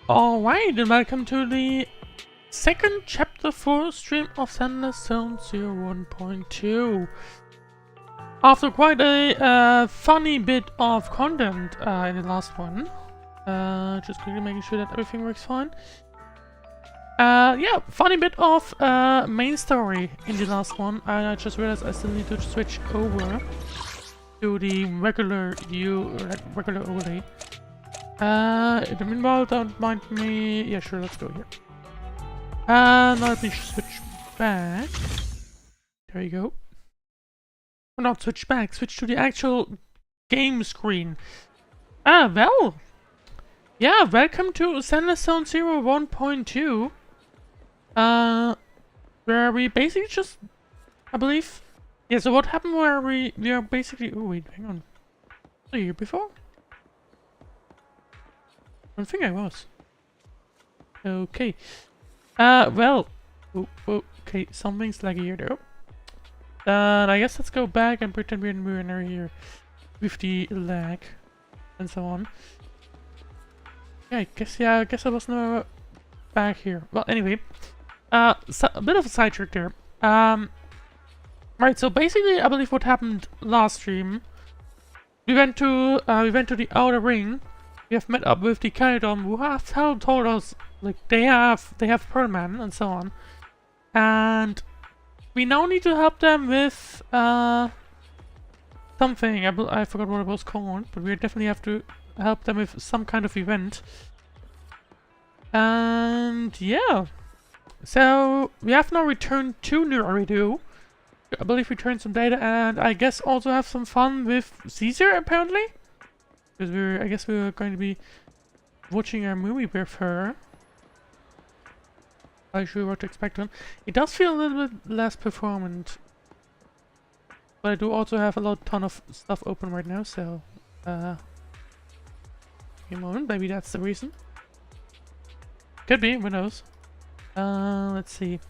Alright, and welcome to the second chapter 4 stream of Sandless Zone 1.2. After quite a funny bit of content in the last one, just quickly making sure that everything works fine. Yeah, funny bit of main story in the last one. I just realized I still need to switch over to the regular view, regular overlay. In the meanwhile, don't mind me. Yeah, sure, let's go here. Now let me switch back. There you go. Well, not switch back, switch to the actual game screen. Well. Yeah, welcome to Sandless Zone 1.2. Where we basically just, I believe. Yeah, so what happened where we are basically. Oh, wait, hang on. Was I here before? I don't think I was. Okay. Well. Oh, okay, something's laggy here though. I guess let's go back and pretend we're in here with the lag and so on. Yeah, I guess I was never back here. Well, anyway, so a bit of a sidetrack there. Right. So basically, I believe what happened last stream, we went to the outer ring. We have met up with the Phaethon who have told us like they have Pearl Man and so on, and we now need to help them with something. I forgot what it was called, but we definitely have to help them with some kind of event. And yeah, so we have now returned to New Eridu. I believe returned some data, and I guess also have some fun with Caesar apparently. Because I guess we were going to be watching a movie with her. Not sure what to expect on. It does feel a little bit less performant. But I do also have a ton of stuff open right now, so a moment, maybe that's the reason. Could be, who knows. Let's see.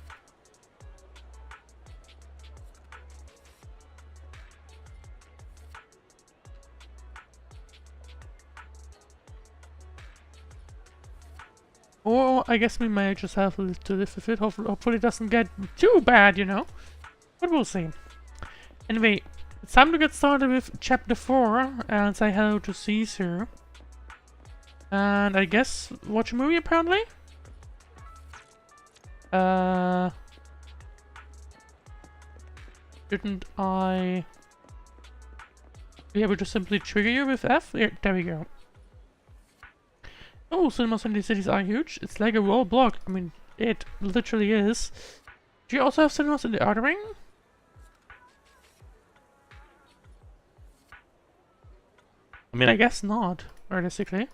Or I guess we may just have to live with it. Hopefully it doesn't get too bad, you know. But we'll see. Anyway, it's time to get started with chapter 4 and say hello to Caesar. And I guess watch a movie apparently? Shouldn't I be able to simply trigger you with F? There we go. Oh, cinemas in these cities are huge. It's like a wall block. I mean, it literally is. Do you also have cinemas in the outer ring? I mean, I guess not, realistically.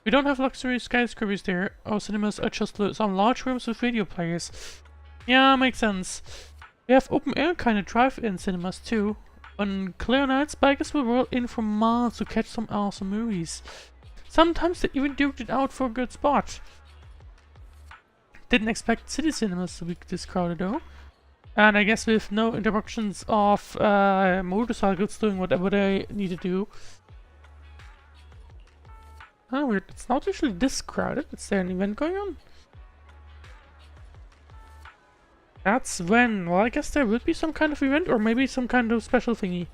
We don't have luxury skyscrapers there. Our cinemas are just some large rooms with video players. Yeah, makes sense. We have open-air kind of drive-in cinemas too. On clear nights, bikers will roll in from miles to catch some awesome movies. Sometimes they even duked it out for a good spot. Didn't expect city cinemas to be this crowded though. And I guess with no interruptions of motorcycles doing whatever they need to do. Oh, weird. It's not usually this crowded. Is there an event going on? That's when. Well, I guess there would be some kind of event or maybe some kind of special thingy.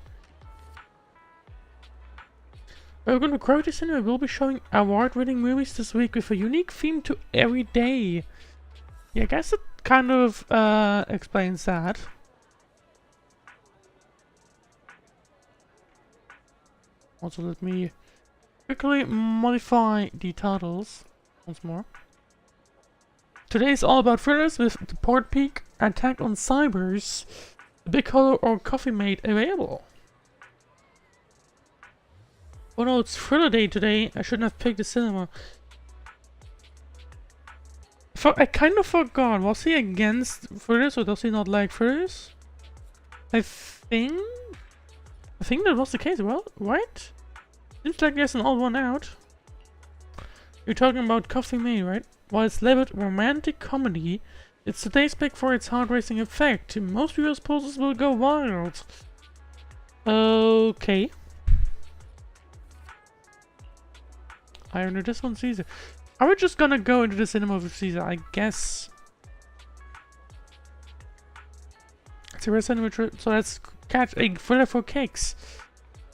We're going to grow this cinema. We'll be showing award-winning movies this week with a unique theme to every day. Yeah, I guess it kind of explains that. Also, let me quickly modify the titles once more. Today is all about thrillers with The Port Peak, Attack on Cybers, The Big Hollow or Coffee Mate available. Oh no, it's Thriller Day today. I shouldn't have picked the cinema. I kind of forgot. Was he against thrillers or does he not like thrillers? I think that was the case. Well, right? Seems like there's an odd one out. You're talking about Coffee Mate, right? While it's labeled romantic comedy, it's today's pick for its heart-racing effect. Most viewers' pulses will go wild. Okay. I know this one's easy. Are we just gonna go into the cinema with Caesar? I guess. It's a real cinema trip, so let's catch a thriller for cakes.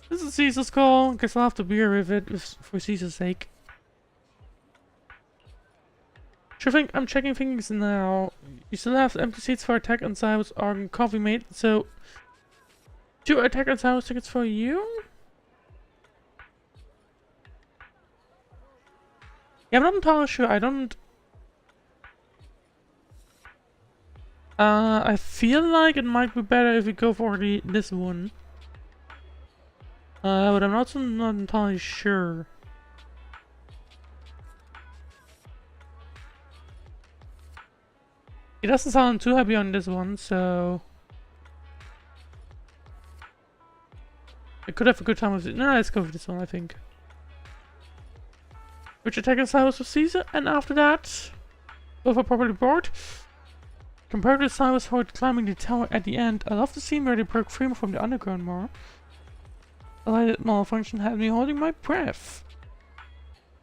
This is Caesar's call. Guess I'll have to beer with it for Caesar's sake. Sure thing, I'm checking things now. You still have empty seats for Attack on Cyrus or Coffee Mate, so 2 Attack on Cyrus tickets for you? Yeah, I'm not entirely sure. I don't... I feel like it might be better if we go for this one. But I'm not entirely sure. He doesn't sound too happy on this one, so... I could have a good time with it. No, let's go for this one, I think. Which Attack on Cyrus with Caesar, and after that... both are properly bored. Compared to Cyrus Horde climbing the tower at the end, I love the scene where they broke free from the underground more. A lighted malfunction had me holding my breath.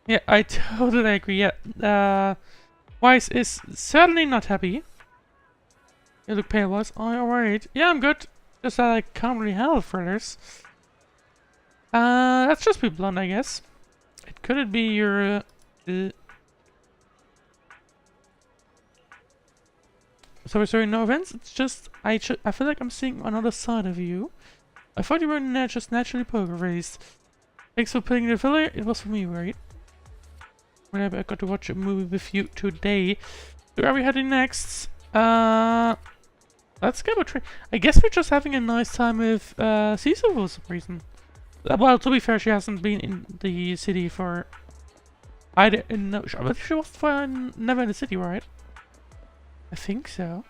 Yeah, I totally agree, yeah. Wise is certainly not happy. You look pale, Wise. Oh, alright. Yeah, I'm good. Just that I can't really handle thrillers. Let's just be blunt, I guess. Could it be your... Sorry, no offense. It's just... I feel like I'm seeing another side of you. I thought you were just naturally poker faced. Thanks for playing the filler. It was for me, right? Whenever I got to watch a movie with you today. Where are we heading next? Let's go train. I guess we're just having a nice time with Caesar for some reason. Well, to be fair, she hasn't been in the city for... I didn't know. But she was never in the city, right? I think so.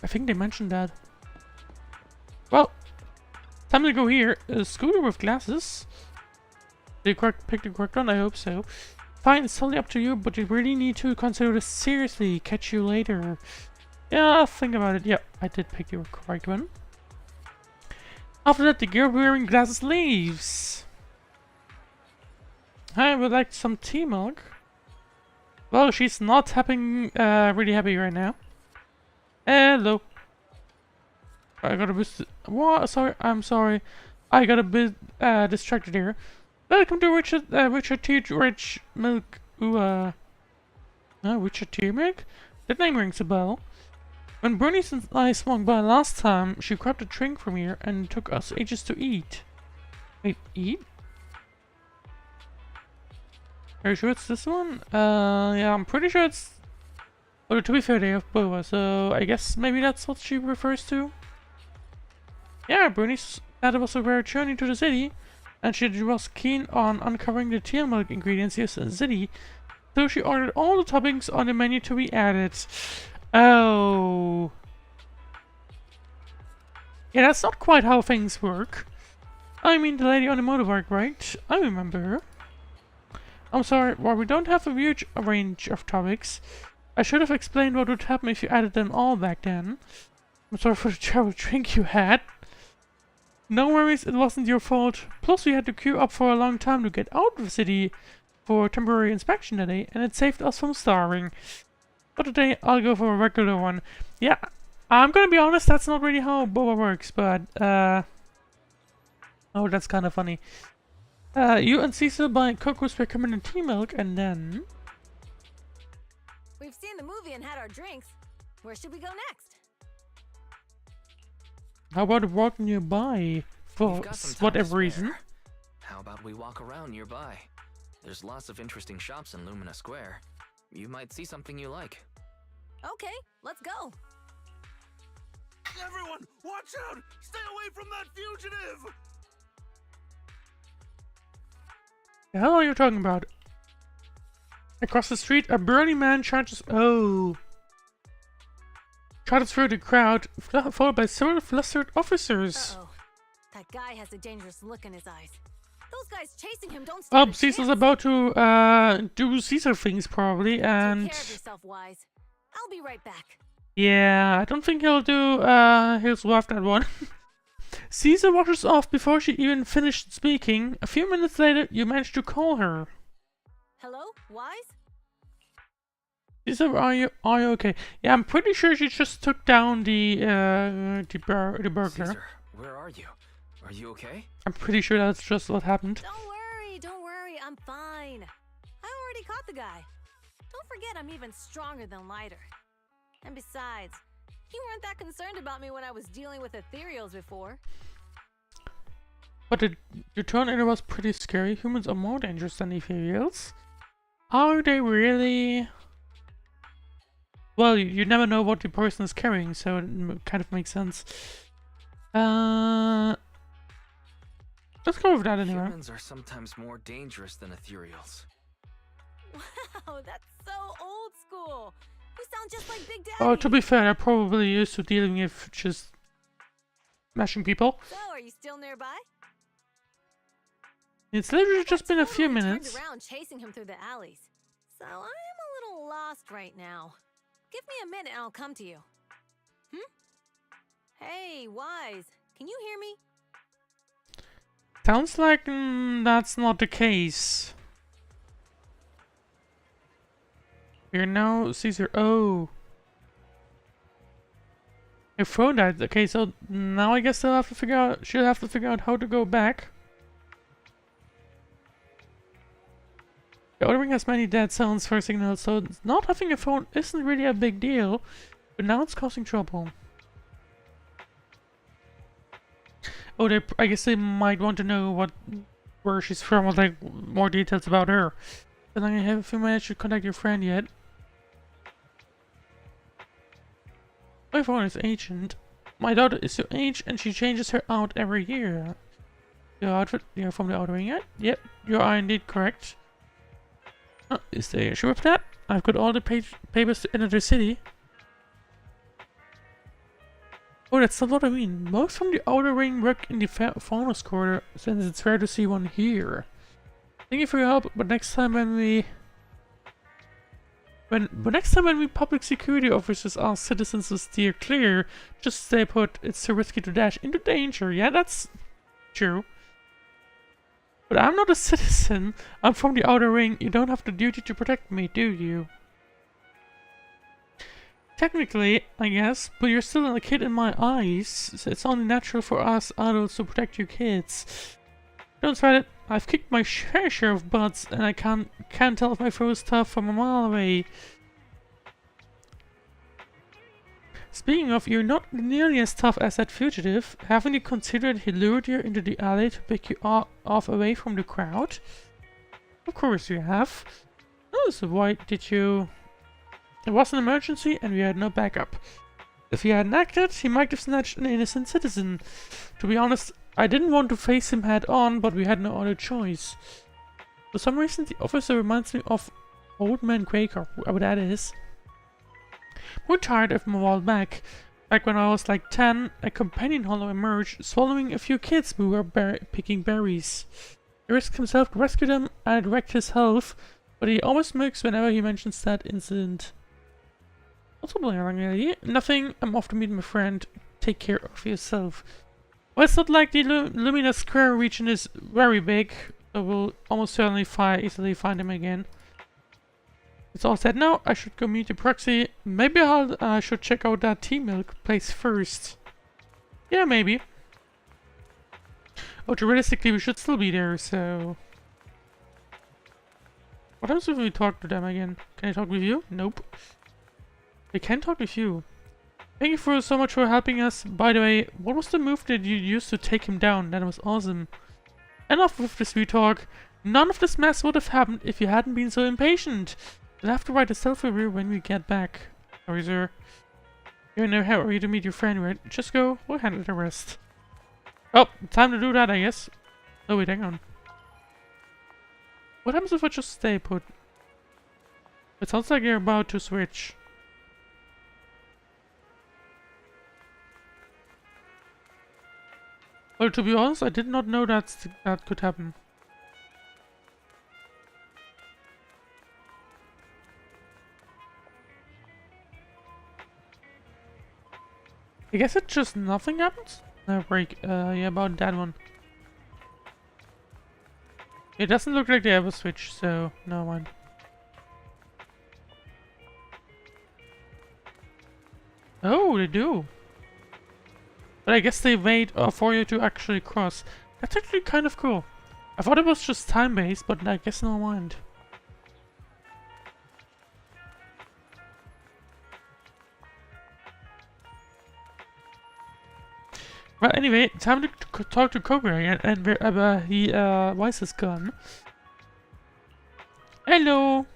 I think they mentioned that. Well, time to go here. A scooter with glasses. Did you pick the correct one? I hope so. Fine, it's totally up to you, but you really need to consider this seriously. Catch you later. Yeah, I'll think about it. Yeah, I did pick the correct one. After that, the girl wearing glasses leaves. I would like some tea milk. Well, she's not really happy right now. Hello. I got a bit... What? Sorry, I'm sorry. I got a bit distracted here. Welcome to Richard T. Rich Milk. Ooh, Richard T. Milk? That name rings a bell. When Bernie and I swung by last time, she grabbed a drink from here and took us ages to eat. Wait, eat? Are you sure it's this one? Yeah, I'm pretty sure it's... Well, to be fair, they have boa, so I guess maybe that's what she refers to. Yeah, Bernie said it was a rare journey to the city, and she was keen on uncovering the tea milk ingredients used in the city, so she ordered all the toppings on the menu to be added. Oh. Yeah, that's not quite how things work. I mean the lady on the motorbike, right? I remember her. I'm sorry, well, we don't have a huge range of topics. I should have explained what would happen if you added them all back then. I'm sorry for the terrible drink you had. No worries, it wasn't your fault. Plus we had to queue up for a long time to get out of the city for temporary inspection today, and it saved us from starving. But today I'll go for a regular one. Yeah, I'm gonna be honest, that's not really how boba works, but oh, that's kind of funny. You and Caesar buy Coco's recommended tea milk, and then... We've seen the movie and had our drinks. Where should we go next? How about a walk nearby? For whatever reason. How about we walk around nearby? There's lots of interesting shops in Lumina Square. You might see something you like. Okay, let's go. Everyone, watch out! Stay away from that fugitive! The hell are you talking about? Across the street, a burly man charges... Oh. Charges through the crowd, followed by several flustered officers. Uh-oh. That guy has a dangerous look in his eyes. Those guys chasing him don't stand a Caesar's chance. about to do Caesar things probably, and... Take care of yourself, Wise. I'll be right back. Yeah, I don't think he'll do his left that one. Caesar washes off before she even finished speaking. A few minutes later, you managed to call her. Hello? Wise? Caesar, are you okay? Yeah, I'm pretty sure she just took down the burglar. Caesar, where are you? Are you okay? I'm pretty sure that's just what happened. Don't worry, I'm fine. I already caught the guy. Don't forget I'm even stronger than Lighter. And besides, you weren't that concerned about me when I was dealing with ethereals before. But the tornado was pretty scary. Humans are more dangerous than ethereals. Are they really? Well, you never know what the person is carrying, so it kind of makes sense. Let's go with that anyway. Humans are sometimes more dangerous than ethereals. Wow, that's so old school. You sound just like Big Daddy. Oh, to be fair, I'm probably used to dealing with just smashing people. So, are you still nearby? It's literally just been a few Totally minutes. Turned around chasing him through the alleys. So I am a little lost right now. Give me a minute and I'll come to you. Hey, Wise, can you hear me? Sounds like that's not the case. Here now, Caesar. Oh. Her phone died. Okay, so now I guess she'll have to figure out how to go back. The other ring has many dead zones for signals, so not having a phone isn't really a big deal, but now it's causing trouble. Oh, I guess they might want to know where she's from, or like more details about her. But I have a few minutes to contact your friend yet. My phone is ancient. My daughter is your age, and she changes her out every year. Your outfit, you're from the outer ring yet? Yep, you are indeed correct. Oh, is there an issue with that? I've got all the papers to enter the city. Oh, that's not what I mean. Most from the outer ring work in the faunus quarter, since it's rare to see one here. Thank you for your help, but next time when we public security officers ask citizens to steer clear, just stay put. It's too risky to dash into danger. Yeah, that's true. But I'm not a citizen. I'm from the outer ring. You don't have the duty to protect me, do you? Technically, I guess, but you're still a kid in my eyes. So it's only natural for us adults to protect you kids. Don't sweat it. I've kicked my fair share of butts, and I can't tell if my foe is tough from a mile away. Speaking of, you're not nearly as tough as that fugitive. Haven't you considered he lured you into the alley to pick you off away from the crowd? Of course you have. Oh, so why did you... It was an emergency and we had no backup. If he hadn't acted, he might have snatched an innocent citizen. To be honest, I didn't want to face him head on, but we had no other choice. For some reason, the officer reminds me of Old Man Quaker, whoever that is. We're tired of him a while back. Back when I was like 10, a companion hollow emerged, swallowing a few kids who were picking berries. He risked himself to rescue them, and it wrecked his health, but he always smirks whenever he mentions that incident. Also, nothing. I'm off to meet my friend. Take care of yourself. Well, it's not like the Lumina Square region is very big, so we'll almost certainly easily find him again. It's all set now. I should go meet the proxy. Maybe I should check out that tea milk place first. Yeah, maybe. Oh, realistically, we should still be there, so... What happens if we talk to them again? Can I talk with you? Nope. I can talk with you. Thank you so much for helping us. By the way, what was the move that you used to take him down? That was awesome. Enough with the sweet talk. None of this mess would have happened if you hadn't been so impatient. You'll have to write a self-review when we get back. Sorry, sir. You're in a hurry to meet your friend, right? Just go. We'll handle the rest. Oh, time to do that, I guess. Oh, wait, hang on. What happens if I just stay put? It sounds like you're about to switch. Well, to be honest, I did not know that could happen. I guess it just nothing happens? No, break. Yeah, about that one. It doesn't look like they ever switch, so no mind. Oh, they do. But I guess they wait for you to actually cross. That's actually kind of cool. I thought it was just time-based, but I guess no mind. Well, anyway, time to talk to Cobra again, and wherever he wise is gone. Hello!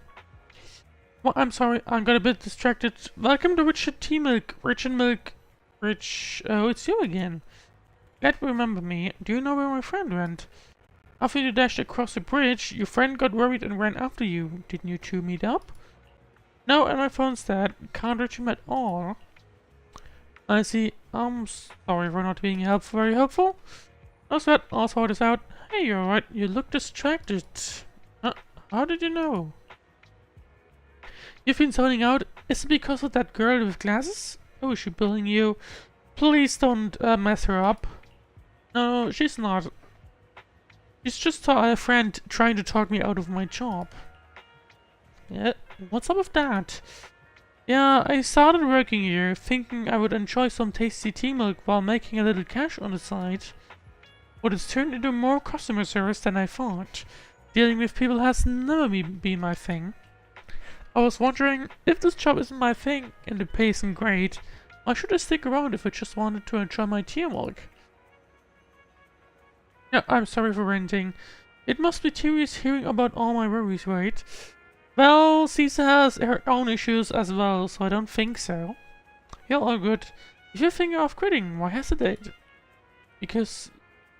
Well, I'm sorry, I got a bit distracted. Welcome to Richard Tea Milk. Rich and Milk. Rich, oh, it's you again. Glad you remember me. Do you know where my friend went? After you dashed across the bridge, your friend got worried and ran after you. Didn't you two meet up? No, and my phone's dead. Can't reach him at all. I see. I'm sorry for not being very helpful. No sweat, I'll sort this out. Hey, you're alright. You look distracted. How did you know? You've been zoning out. Is it because of that girl with glasses? Oh, is she bullying you? Please don't mess her up. No, she's not. She's just a friend trying to talk me out of my job. Yeah, what's up with that? Yeah, I started working here, thinking I would enjoy some tasty tea milk while making a little cash on the side. But it's turned into more customer service than I thought. Dealing with people has never been my thing. I was wondering, if this job isn't my thing and the pay isn't great, why should I stick around if I just wanted to enjoy my tea milk? Yeah, I'm sorry for ranting. It must be tedious hearing about all my worries, right? Well, Caesar has her own issues as well, so I don't think so. You're all good. If you're thinking of quitting, why hesitate? Because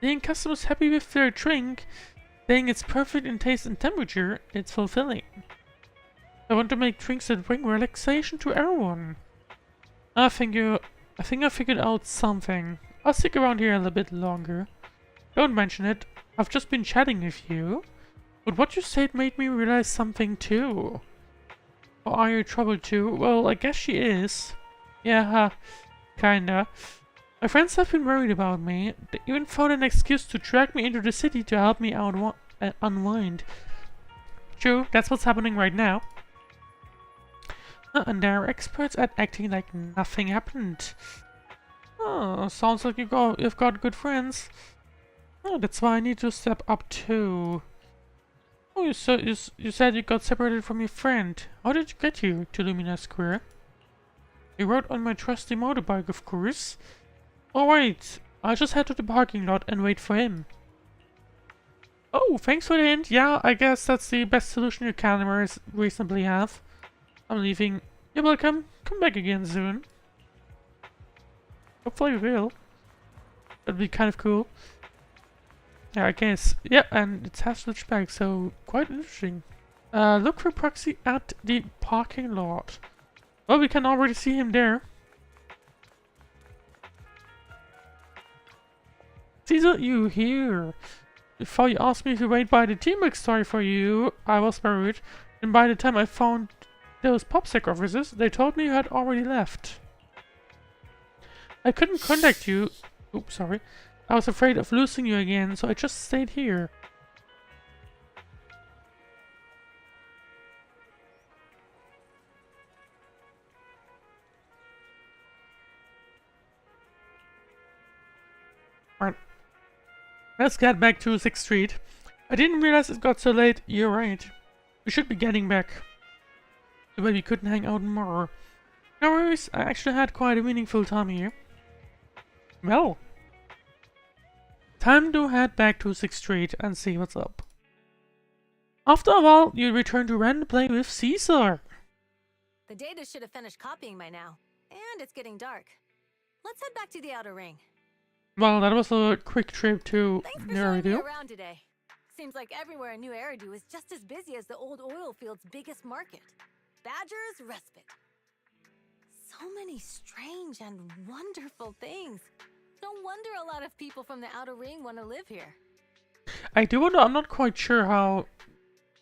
seeing customers happy with their drink, saying it's perfect in taste and temperature, it's fulfilling. I want to make drinks that bring relaxation to everyone. I think I figured out something. I'll stick around here a little bit longer. Don't mention it. I've just been chatting with you. But what you said made me realize something too. Or are you troubled too? Well, I guess she is. Yeah, kinda. My friends have been worried about me. They even found an excuse to drag me into the city to help me out unwind. True, that's what's happening right now. And they're experts at acting like nothing happened. Oh, sounds like you've got good friends. Oh, that's why I need to step up too. Oh, you said you got separated from your friend. How did you get here to Lumina Square? You rode on my trusty motorbike, of course. Alright, I'll just head to the parking lot and wait for him. Oh, thanks for the hint. Yeah, I guess that's the best solution you can reasonably have. I'm leaving. You're welcome. Come back again soon. Hopefully we will. That'd be kind of cool. Yeah, I guess. Yeah, and it has switched back, so quite interesting. Look for Proxy at the parking lot. Well, we can already see him there. Caesar, you here? Before you asked me to wait by the teamwork story for you, I was worried. And by the time I found those PopSec officers, they told me you had already left. I couldn't contact you. Oops, sorry. I was afraid of losing you again, so I just stayed here. Right. Let's get back to 6th Street. I didn't realize it got so late. You're right. We should be getting back. The way we couldn't hang out more. No worries, I actually had quite a meaningful time here. Well. Time to head back to 6th Street and see what's up. After a while, you return to rent play with Caesar. The data should have finished copying by now. And it's getting dark. Let's head back to the outer ring. Well, that was a quick trip to Thanks for showing me Eridu. around today. Seems like everywhere in New Eridu is just as busy as the old oil field's biggest market. Badger's Respite. So many strange and wonderful things. No wonder a lot of people from the outer ring want to live here. I do wonder, I'm not quite sure how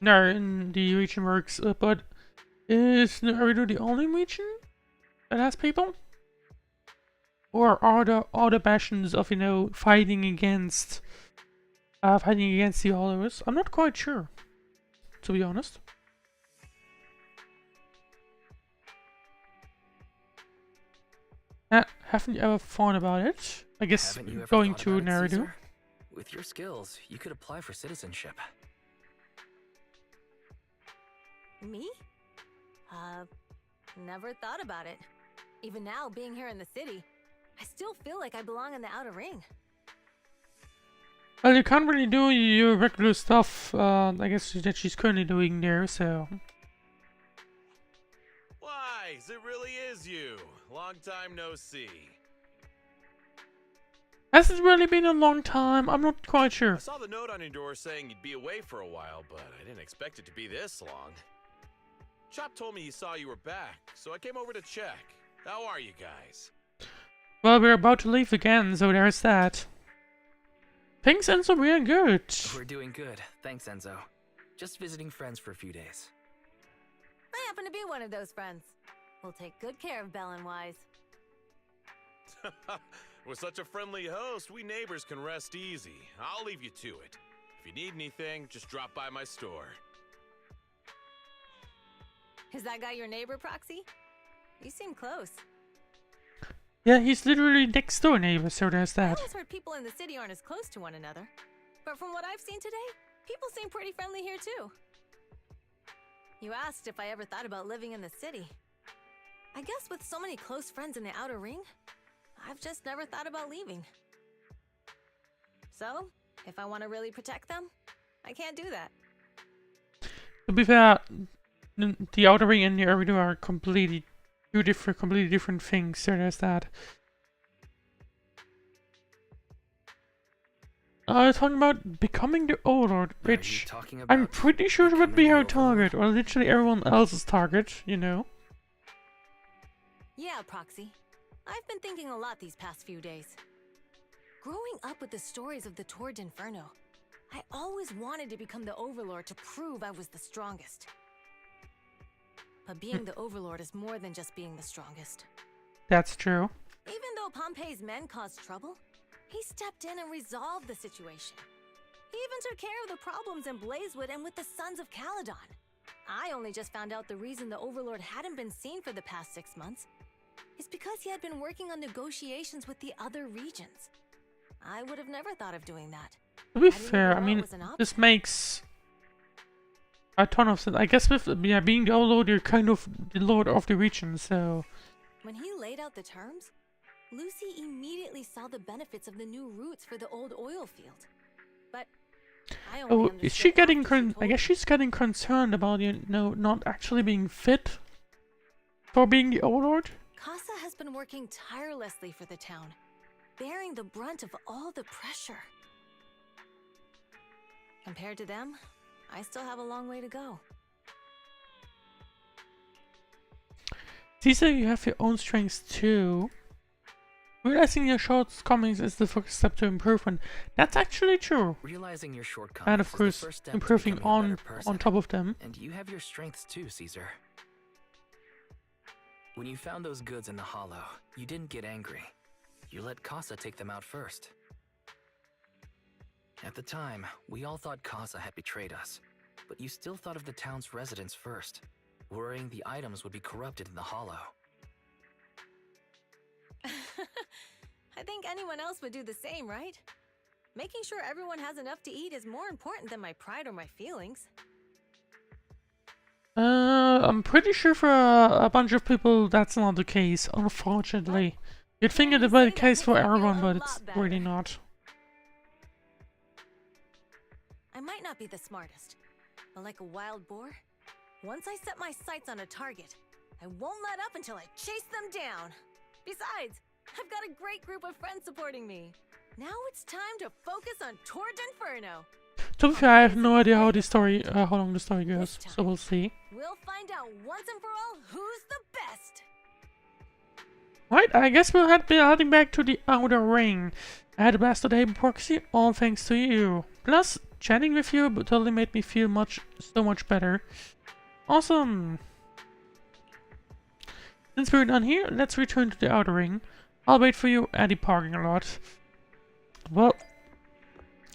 in the region works, but is Eridu the only region that has people? Or are there other passions of, you know, fighting against the others? I'm not quite sure, to be honest. Haven't you ever thought about it? I guess Haven't you ever going thought to about it, Eridu. Caesar? With your skills, you could apply for citizenship. Me? Never thought about it. Even now, being here in the city, I still feel like I belong in the outer ring. Well, you can't really do your regular stuff, I guess, that she's currently doing there, so... Wise, it really is you. Long time no see. Hasn't really been a long time, I'm not quite sure. I saw the note on your door saying you'd be away for a while, but I didn't expect it to be this long. Chop told me he saw you were back, so I came over to check. How are you guys? Well, we're about to leave again, so there's that. Thanks, Enzo, we're good. We're doing good, thanks Enzo. Just visiting friends for a few days. I happen to be one of those friends. We'll take good care of Belle and Wise. With such a friendly host, we neighbors can rest easy. I'll leave you to it. If you need anything, just drop by my store. Is that guy your neighbor, Proxy? You seem close. Yeah, he's literally next door neighbor, so there's I that. always heard people in the city aren't as close to one another. But from what I've seen today, people seem pretty friendly here too. You asked if I ever thought about living in the city. I guess with so many close friends in the outer ring, I've just never thought about leaving. So, if I want to really protect them, I can't do that. To be fair, the Outer Ring and the Eridu are completely different things, so there's that. Talking about becoming the Overlord, which I'm pretty sure would be her target, or literally everyone else's target, you know. Yeah, Proxy. I've been thinking a lot these past few days. Growing up with the stories of the Tour d'Inferno, I always wanted to become the Overlord to prove I was the strongest. But being the Overlord is more than just being the strongest. That's true. Even though Pompey's men caused trouble, he stepped in and resolved the situation. He even took care of the problems in Blazewood and with the Sons of Caledon. I only just found out the reason the Overlord hadn't been seen for the past 6 months is because he had been working on negotiations with the other regions. I would have never thought of doing that. To be I didn't fair, even I know it mean, was an this option. makes a ton of sense. I guess with being the Overlord, you're kind of the Lord of the region, so... When he laid out the terms, Lucy immediately saw the benefits of the new routes for the old oil field. But I only Oh, understood is she getting after she I told guess me. she's getting concerned about, you know, not actually being fit for being the Overlord? Casa has been working tirelessly for the town, bearing the brunt of all the pressure. Compared to them, I still have a long way to go. Caesar, you have your own strengths too. Realizing your shortcomings is the first step to improvement. That's actually true. Realizing your shortcomings And of is the course, first step to improving becoming a on better person. top of them. And you have your strengths too, Caesar. When you found those goods in the hollow, you didn't get angry. You let Casa take them out first. At the time, we all thought Casa had betrayed us, but you still thought of the town's residents first, worrying the items would be corrupted in the hollow. I think anyone else would do the same, right? Making sure everyone has enough to eat is more important than my pride or my feelings. I'm pretty sure for a bunch of people that's not the case, unfortunately. You'd think it'd be the case for everyone, but it's really not. I might not be the smartest, but like a wild boar, once I set my sights on a target, I won't let up until I chase them down. Besides, I've got a great group of friends supporting me. Now it's time to focus on Tour d'Inferno. To be fair, I have no idea how long the story goes, so we'll see. We'll find out once and for all who's the best. Right, I guess we'll be heading back to the Outer Ring. I had a blast today, Proxy, all thanks to you. Plus, chatting with you totally made me feel so much better. Awesome! Since we're done here, let's return to the Outer Ring. I'll wait for you at the parking lot. Well,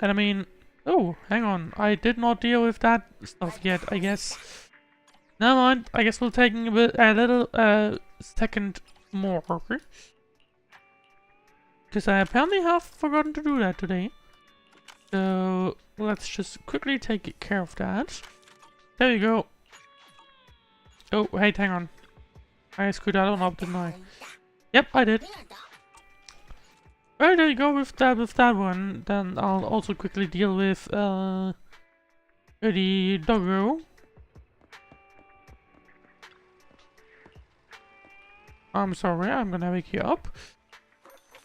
and I mean... Oh, hang on, I did not deal with that stuff yet, I guess. Never mind, I guess we'll take a little second more. Because I apparently have forgotten to do that today. So let's just quickly take care of that. There you go. Oh, wait, hang on. I screwed that one up, didn't I? Yep, I did. Well, there you go with that one. Then I'll also quickly deal with the doggo. I'm sorry, I'm gonna wake you up.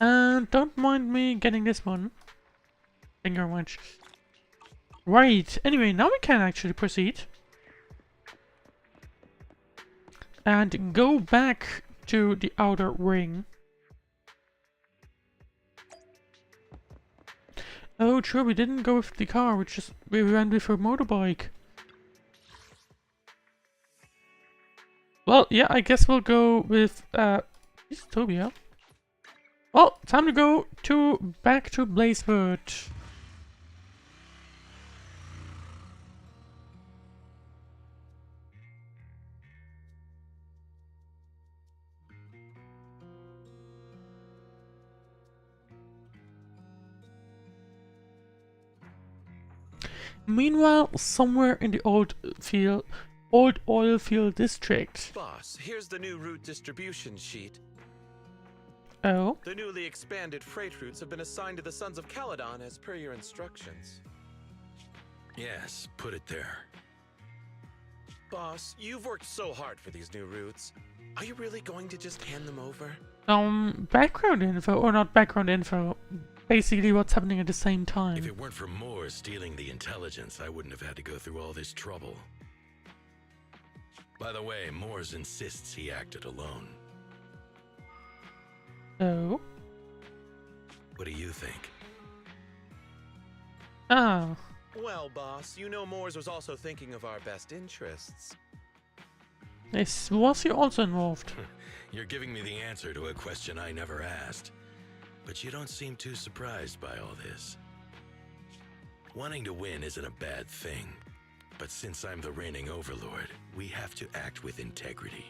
And don't mind me getting this one. Thank you very much. Right, anyway, now we can actually proceed. And go back to the outer ring. Oh, true, we didn't go with the car, we went with a motorbike. Well, yeah, I guess we'll go with, Tobia. Well, time to go back to Blazewood. Meanwhile, somewhere in the old oil field district. Boss, here's the new route distribution sheet. Oh? The newly expanded freight routes have been assigned to the Sons of Caledon as per your instructions. Yes, put it there. Boss, you've worked so hard for these new routes. Are you really going to just hand them over? Background info, or not background info. Basically what's happening at the same time. If it weren't for Moore stealing the intelligence, I wouldn't have had to go through all this trouble. By the way, Moores insists he acted alone. Oh? What do you think? Ah. Well, boss, you know Moores was also thinking of our best interests. Was he also involved? You're giving me the answer to a question I never asked. But you don't seem too surprised by all this. Wanting to win isn't a bad thing. But since I'm the reigning overlord, we have to act with integrity.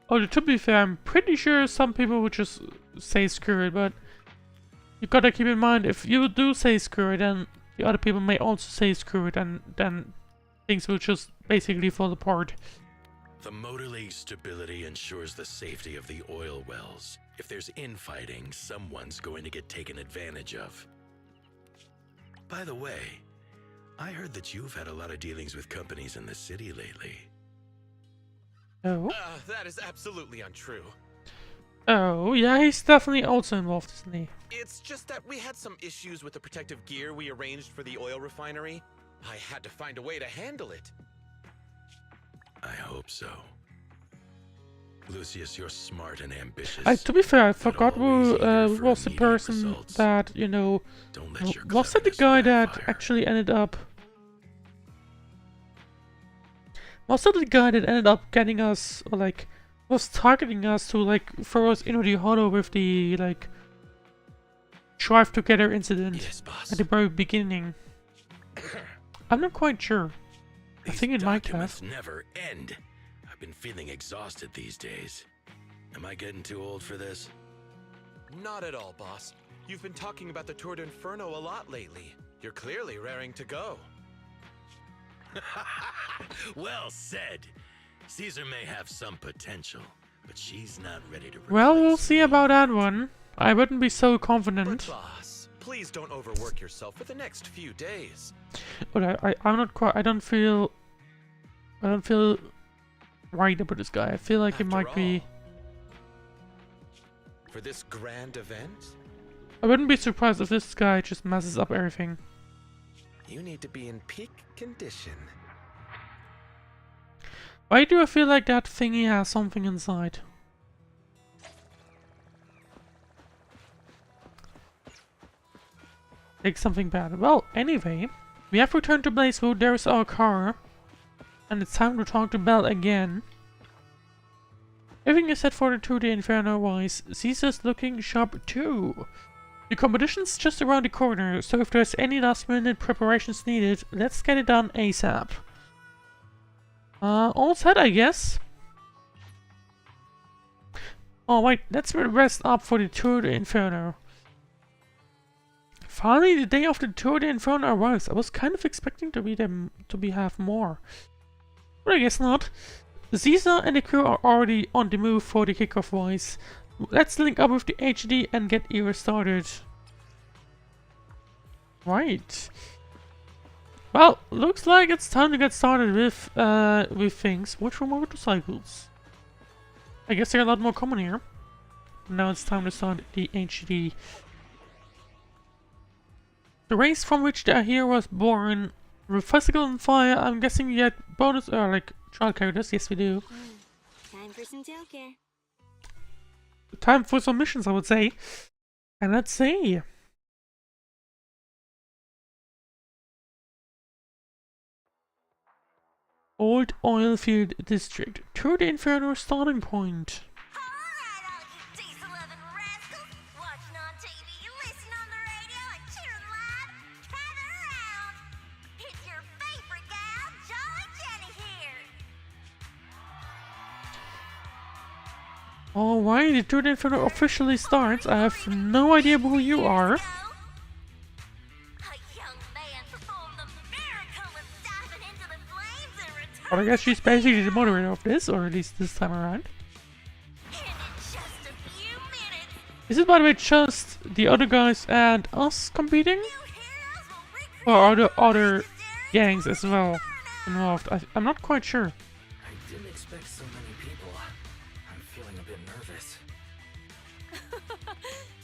Oh, to be fair, I'm pretty sure some people would just say screw it, but you gotta keep in mind, if you do say screw it, then the other people may also say screw it, and then things will just basically fall apart. The Motor League's stability ensures the safety of the oil wells. If there's infighting, someone's going to get taken advantage of. By the way, I heard that you've had a lot of dealings with companies in the city lately. Oh? That is absolutely untrue. Oh, yeah, he's definitely also involved, isn't he? It's just that we had some issues with the protective gear we arranged for the oil refinery. I had to find a way to handle it. I hope so. Lucius, you're smart and ambitious. To be fair, I but forgot always who eager for was the immediate person results. that, you know... Don't let your Was it the cleverness guy that backfire. actually ended up... Was it the guy that ended up getting us, or like, was targeting us to, like, throw us into the hollow with the, like, Drive Together incident Yes, boss. at the very beginning? I'm not quite sure. I These think it might documents have. never end. I've been feeling exhausted these days. Am I getting too old for this? Not at all, boss. You've been talking about the Tour d'Inferno a lot lately. You're clearly raring to go. Well said. Caesar may have some potential, but she's not ready to Well, we'll replace see me. about that one. I wouldn't be so But confident. boss, please don't overwork yourself for the next few days. But I'm not quite. I don't feel right about this guy. I feel like it After might be. all, for this grand event, I wouldn't be surprised if this guy just messes up everything. you need to be in peak condition. Why do I feel like that thingy has something inside? Like something bad. Well, anyway, we have returned to Blazewood. There's our car. And it's time to talk to Belle again. Everything is set for the Tour de Inferno wise. Caesar's looking sharp too. The competition's just around the corner, so if there's any last minute preparations needed, let's get it done ASAP. All set, I guess. Oh wait, let's rest up for the Tour de Inferno. Finally, the day of the Tour de Inferno arrives. I was kind of expecting to have more, but I guess not. Caesar and the crew are already on the move for the kickoff race. Let's link up with the HD and get Era started. Right. Well, looks like it's time to get started with things. Which were motorcycles? I guess they're a lot more common here. Now it's time to start the HD. The race from which the hero was born. With Physical and Fire, I'm guessing we get bonus like trial characters. Yes, we do. Time for some tailcare. Time for some missions, I would say. And let's see. Old Oilfield District. Tour de Inferno starting point. Alright, all you diesel-loving rascals, watching on TV, listening on the radio, and cheering live, gather around. It's your favorite gal, Jolly Jenny here. Alright, the Tour de Inferno officially starts. I have no idea who you are. A young man performed the miracle of diving into the flames and returning. But I guess she's basically the moderator of this, or at least this time around. And in just a few minutes, Is it, by the way, just the other guys and us competing? new heroes will recreate Or are there other legendary gangs as well involved? I'm not quite sure. I didn't expect so many people. I'm feeling a bit nervous.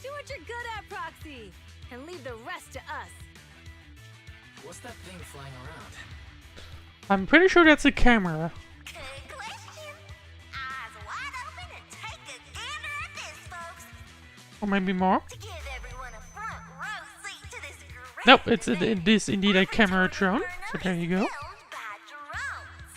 Do what you're good at, Proxy, and leave the rest to us. What's that thing flying around? I'm pretty sure that's a camera. Good question. Eyes wide open and take a gander at this, folks. Or maybe more. To give everyone a front row seat to this great Nope, it event, is indeed a camera Tour de drone. So Inferno there you go. is filmed by drones.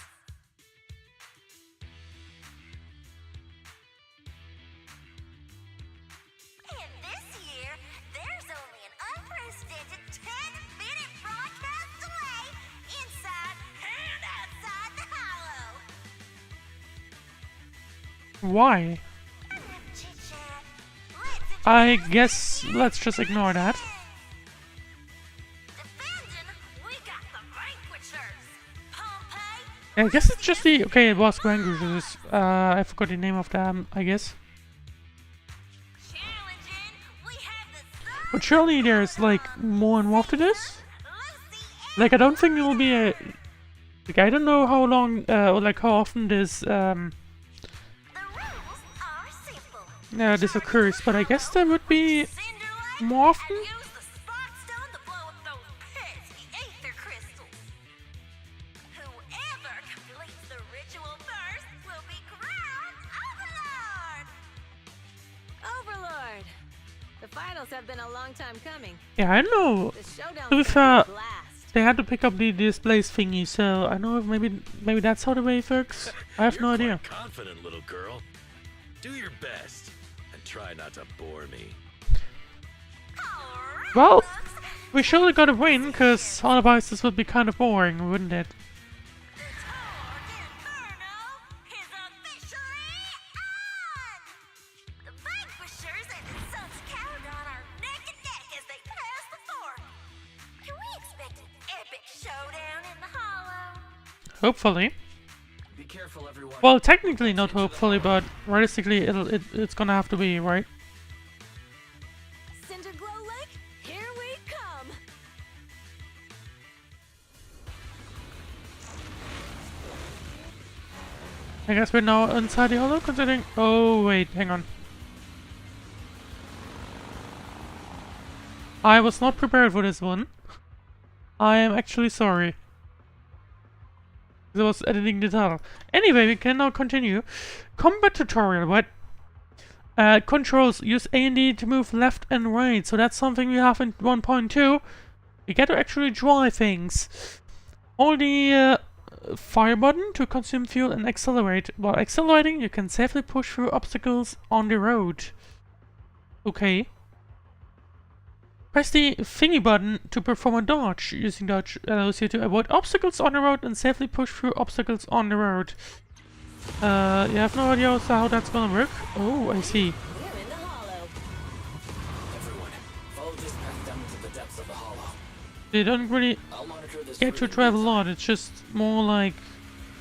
And this year, there's only an unprecedented 10-minute broadcast delay inside and outside the hollow. Why? Chit-chat. Let's I guess let's just ignore that. defending, we got the Vanquishers. Pompeii, I guess it's just the okay. It was Vanquishers. I forgot the name of them. I guess. challenging, we have the But surely there's like more involved to this. Lucy Like I don't think it will be a. Like I don't know how long or like how often this The rules are simple. this occurs, but I guess there would be Cinderlight more often. and use the spark stone to blow up those pesky aether crystals. Whoever completes the ritual first will be crowned Overlord. Overlord! The finals have been a long time coming. Yeah, I know. The showdown To be is fair, a blast. they had to pick up the displays thingy, so I know if maybe that's how the way it works. I have no You're idea. quite confident, little girl. Do your best and try not to bore me. Alright, Well, folks, we surely gotta win, cause otherwise this would be kind of boring, wouldn't it? the Tour de Inferno is officially on! The Vanquishers and the Sons of Caledon are neck and neck as they pass the fork. Can we expect an epic showdown in the hollow? Hopefully. Be careful, everyone. Well, technically not hopefully, but realistically it's gonna have to be, right? Cinderglow Lake, here we come! I guess we're now inside the hollow, considering... Oh, wait, hang on. I was not prepared for this one. I am actually sorry. I was editing the title. Anyway, we can now continue. Combat tutorial, what? Controls. Use A and D to move left and right. So that's something we have in 1.2. We get to actually drive things. Hold the fire button to consume fuel and accelerate. While accelerating, you can safely push through obstacles on the road. Okay. Press the thingy button to perform a dodge. Using dodge allows you to avoid obstacles on the road and safely push through obstacles on the road. You have no idea also how that's gonna work? Oh, I see. We're in the hollow. Everyone, follow this path down into the depths of the hollow. They don't really I'll monitor this get to for you. travel a lot. It's just more like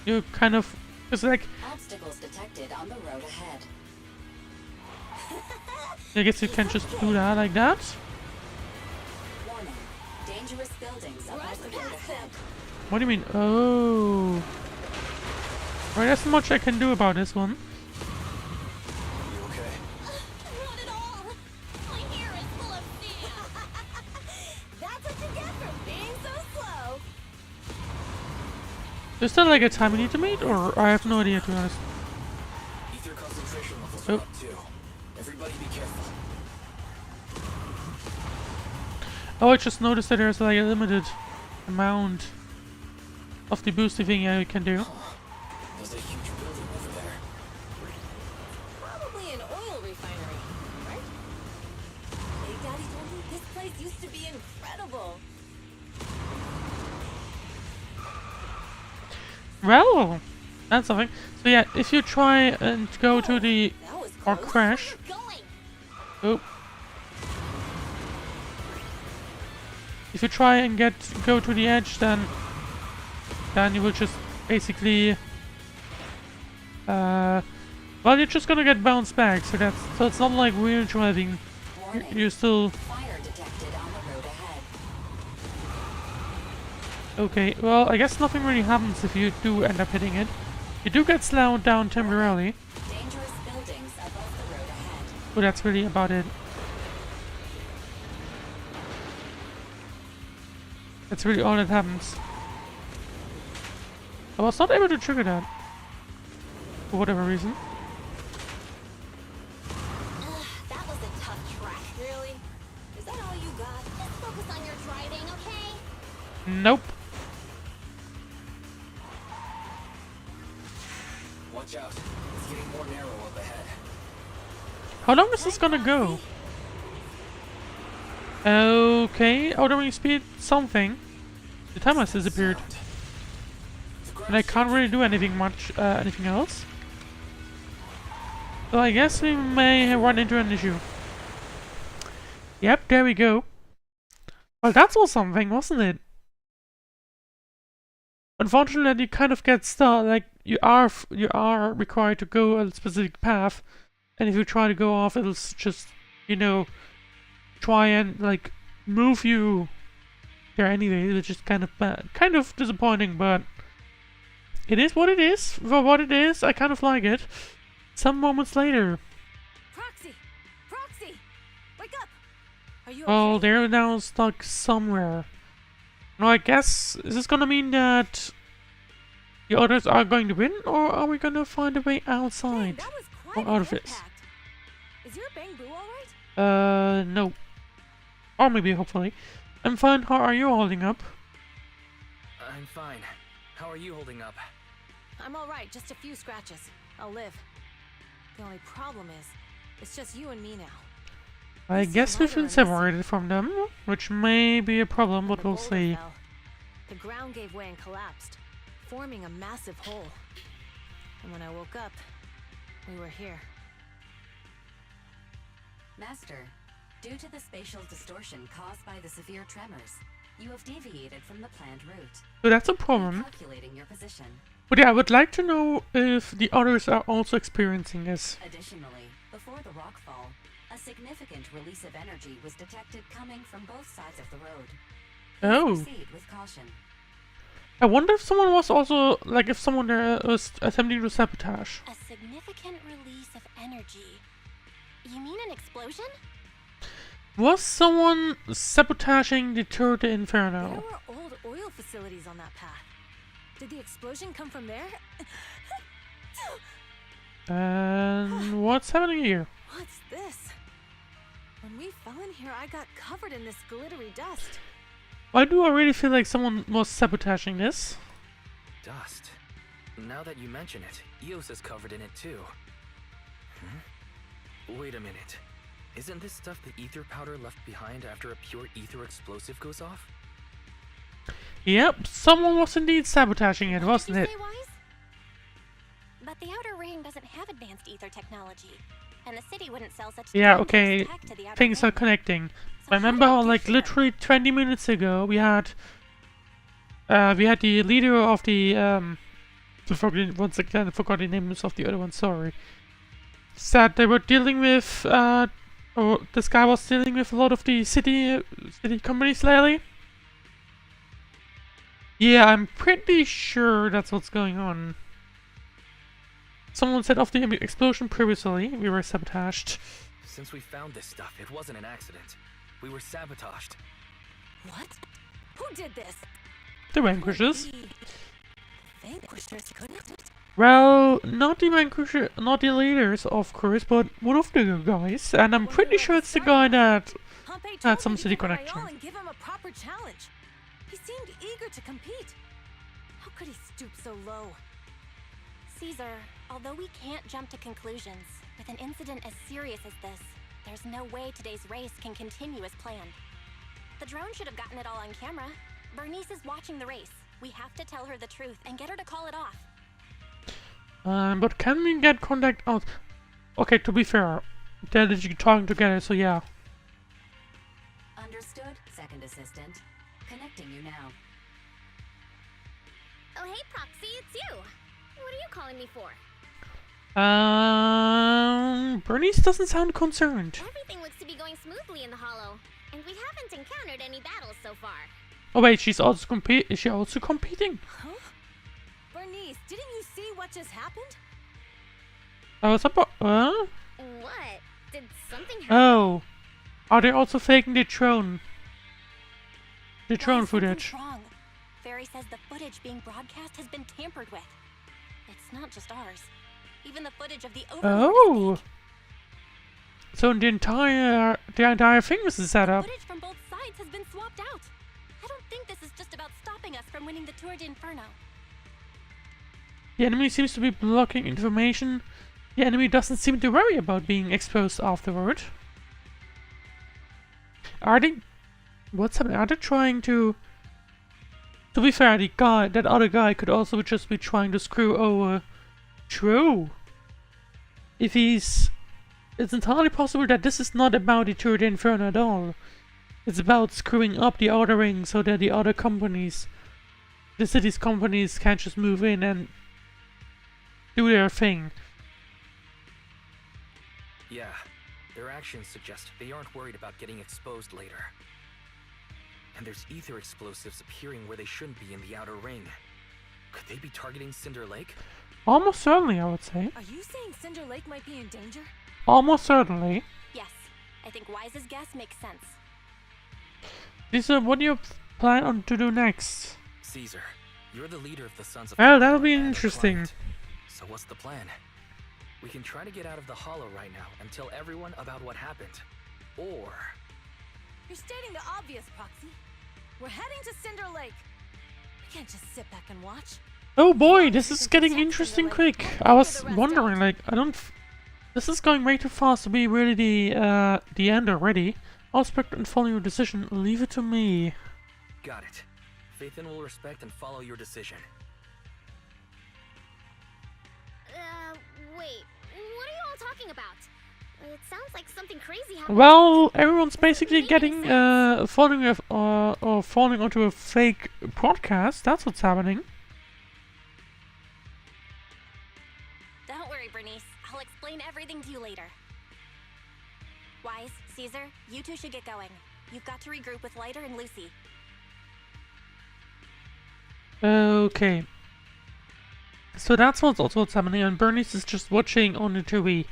you kind of. It's like Obstacles detected on the road ahead. I guess you can just do that like that. Warning. Dangerous buildings above the road ahead. What do you mean? Oh. Right, there's not much I can do about this one. You okay? Not at all. My hair is full of sand. That's what you get for being so slow. Is there like a time we need to meet, or I have no idea to be honest. Ether concentration levels Oh. are up too. Everybody be careful. Oh, I just noticed that there's like a limited amount of the boosty thing I can do. There's a huge building over there. Probably an oil refinery, right? Big Daddy told me this place used to be incredible. Well, that's something. So yeah, if you try and go to the That was or close. crash. Where are you Oh. going? If you try and go to the edge, then you will just basically well, you're just gonna get bounced back. So it's not like we're driving. Warning. You're still Fire detected on the road ahead. okay. Well, I guess nothing really happens if you do end up hitting it. You do get slowed down temporarily, Dangerous buildings above the road ahead. but that's really about it. That's really all that happens. I was not able to trigger that. For whatever reason. That was a tough track. Really? Is that all you got? Just focus on your driving, okay? Nope. Watch out. It's getting more narrow up ahead. How long is this gonna go? Okay, ordering speed something. The time has disappeared. And I can't really do anything anything else. So I guess we may run into an issue. Yep, there we go. Well, that's all something, wasn't it? Unfortunately, you kind of get stuck. Like you are required to go a specific path, and if you try to go off, it'll just, you know, try and like move you there anyway, which is kind of bad, kind of disappointing, but it is what it is. For what it is, I kind of like it. Some moments later, Proxy! Proxy! Wake up! Are you well, okay? they're now stuck somewhere. Now, I guess, is this gonna mean that the others are going to win, or are we gonna find a way Dang, outside? that was or quite out an of this. impact. Is your bang boo alright? No. Or maybe, hopefully. I'm fine. How are you holding up? I'm fine. How are you holding up? I'm alright, just a few scratches. I'll live. The only problem is, it's just you and me now. I It's guess we've lighter been in this. separated from them, which may be a problem, but The we'll boulder see. fell. The ground gave way and collapsed, forming a massive hole. And when I woke up, we were here. Master, due to the spatial distortion caused by the severe tremors, you have deviated from the planned route. So that's a problem. Calculating your position. But yeah, I would like to know if the others are also experiencing this. Additionally, before the rockfall, a significant release of energy was detected coming from both sides of the road. Oh. Proceed with caution. I wonder if someone was also, like, if someone there was attempting to sabotage. A significant release of energy. You mean an explosion? Was someone sabotaging the turret There Inferno? were old oil facilities on that path. Did the explosion come from there? And what's happening here? What's this? When we fell in here, I got covered in this glittery dust. Why do I really feel like someone was sabotaging this? Dust. Now that you mention it, Eos is covered in it too. Wait a minute. Isn't this stuff the ether powder left behind after a pure ether explosive goes off? Yep, someone was indeed sabotaging it, What wasn't did it? you say, Wise? But the Outer Ring doesn't have advanced ether technology, and the city wouldn't sell such Yeah, dangerous okay, tech to the Outer things are Ring. connecting. So Remember how how, did it like, get here? literally 20 minutes ago, we had the leader of the, once again, I forgot the names of the other one, sorry. Said they were dealing with, or this guy was dealing with a lot of the city companies lately. Yeah, I'm pretty sure that's what's going on. Someone set off the explosion previously. We were sabotaged. Since we found this stuff, it wasn't an accident. We were sabotaged. What? Who did this? The Vanquishers. The Vanquishers, couldn't it? Well, not the Vanquisher, not the leaders, of course, but one of the guys. And I'm pretty sure it's the guy that Pompey had told some me to city give it my connection. all and give him a proper challenge. He seemed eager to compete. How could he stoop so low? Caesar, although we can't jump to conclusions, with an incident as serious as this, there's no way today's race can continue as planned. The drone should have gotten it all on camera. Bernice is watching the race. We have to tell her the truth and get her to call it off. But can we get contact out? Okay, to be fair, they're literally talking together, so yeah. Understood, second assistant. Connecting you now. Oh, hey, Proxy, it's you. What are you calling me for? Bernice doesn't sound concerned. Everything looks to be going smoothly in the Hollow, and we haven't encountered any battles so far. Oh wait, she's also is she also competing? Huh? Bernice, didn't you see what just happened? What's up? What? Did something happen? Oh, are they also faking the drone? The drone Why, something's footage. wrong. Fairy says the footage being broadcast has been tampered with. It's not just ours. Even the footage of the Overlord Oh, is fake. so the entire thing was set up. Footage from both sides has been swapped out. I don't think this is just about stopping us from winning the Tour d'Inferno. The enemy seems to be blocking information. The enemy doesn't seem to worry about being exposed afterward. Are they? What's happening? Are they trying to? To be fair, that other guy could also just be trying to screw over True. It's entirely possible that this is not about the Tour d'Inferno at all. It's about screwing up the Outer Ring so that the other companies, the city's companies, can just move in and do their thing. Yeah, their actions suggest they aren't worried about getting exposed later. And there's ether explosives appearing where they shouldn't be in the Outer Ring. Could they be targeting Cinder Lake? Almost certainly, I would say. Are you saying Cinder Lake might be in danger? Almost certainly. Yes, I think Wise's guess makes sense. Lisa, what do you plan on to do next? Caesar, you're the leader of the Sons of Well, that'll be and a interesting. client. So what's the plan? We can try to get out of the Hollow right now and tell everyone about what happened. Or You're stating the obvious, Proxy. We're heading to Cinder Lake. We can't just sit back and watch. Oh boy, this is getting interesting quick. I was wondering, like, this is going way too fast to be really the end already. I'll respect and follow your decision. Leave it to me. got it. Phaethon will respect and follow your decision. Wait. What are you all talking about? It sounds like something crazy happened. Well, everyone's basically getting falling onto a fake broadcast. That's what's happening. Don't worry, Bernice. I'll explain everything to you later. Wise, Caesar, you two should get going. You've got to regroup with Lighter and Lucy. Okay. So that's what's happening, and Bernice is just watching on the TV.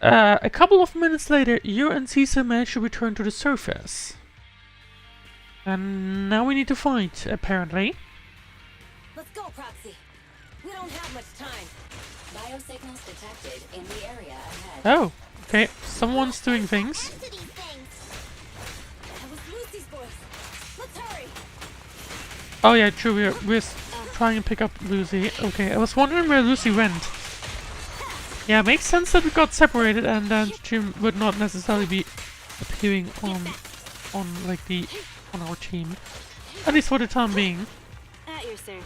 A couple of minutes later, you and Caesar manage to return to the surface. And now we need to fight, apparently. Let's go, Proxy. We don't have much time. Biosignals detected in the area ahead. Oh, okay. Someone's doing things. To these things. That was Lucy's voice. Let's hurry. Oh yeah, true. We're trying to pick up Lucy. Okay, I was wondering where Lucy went. Yeah, it makes sense that we got separated, and then she would not necessarily be appearing on our team, at least for the time being. At your service.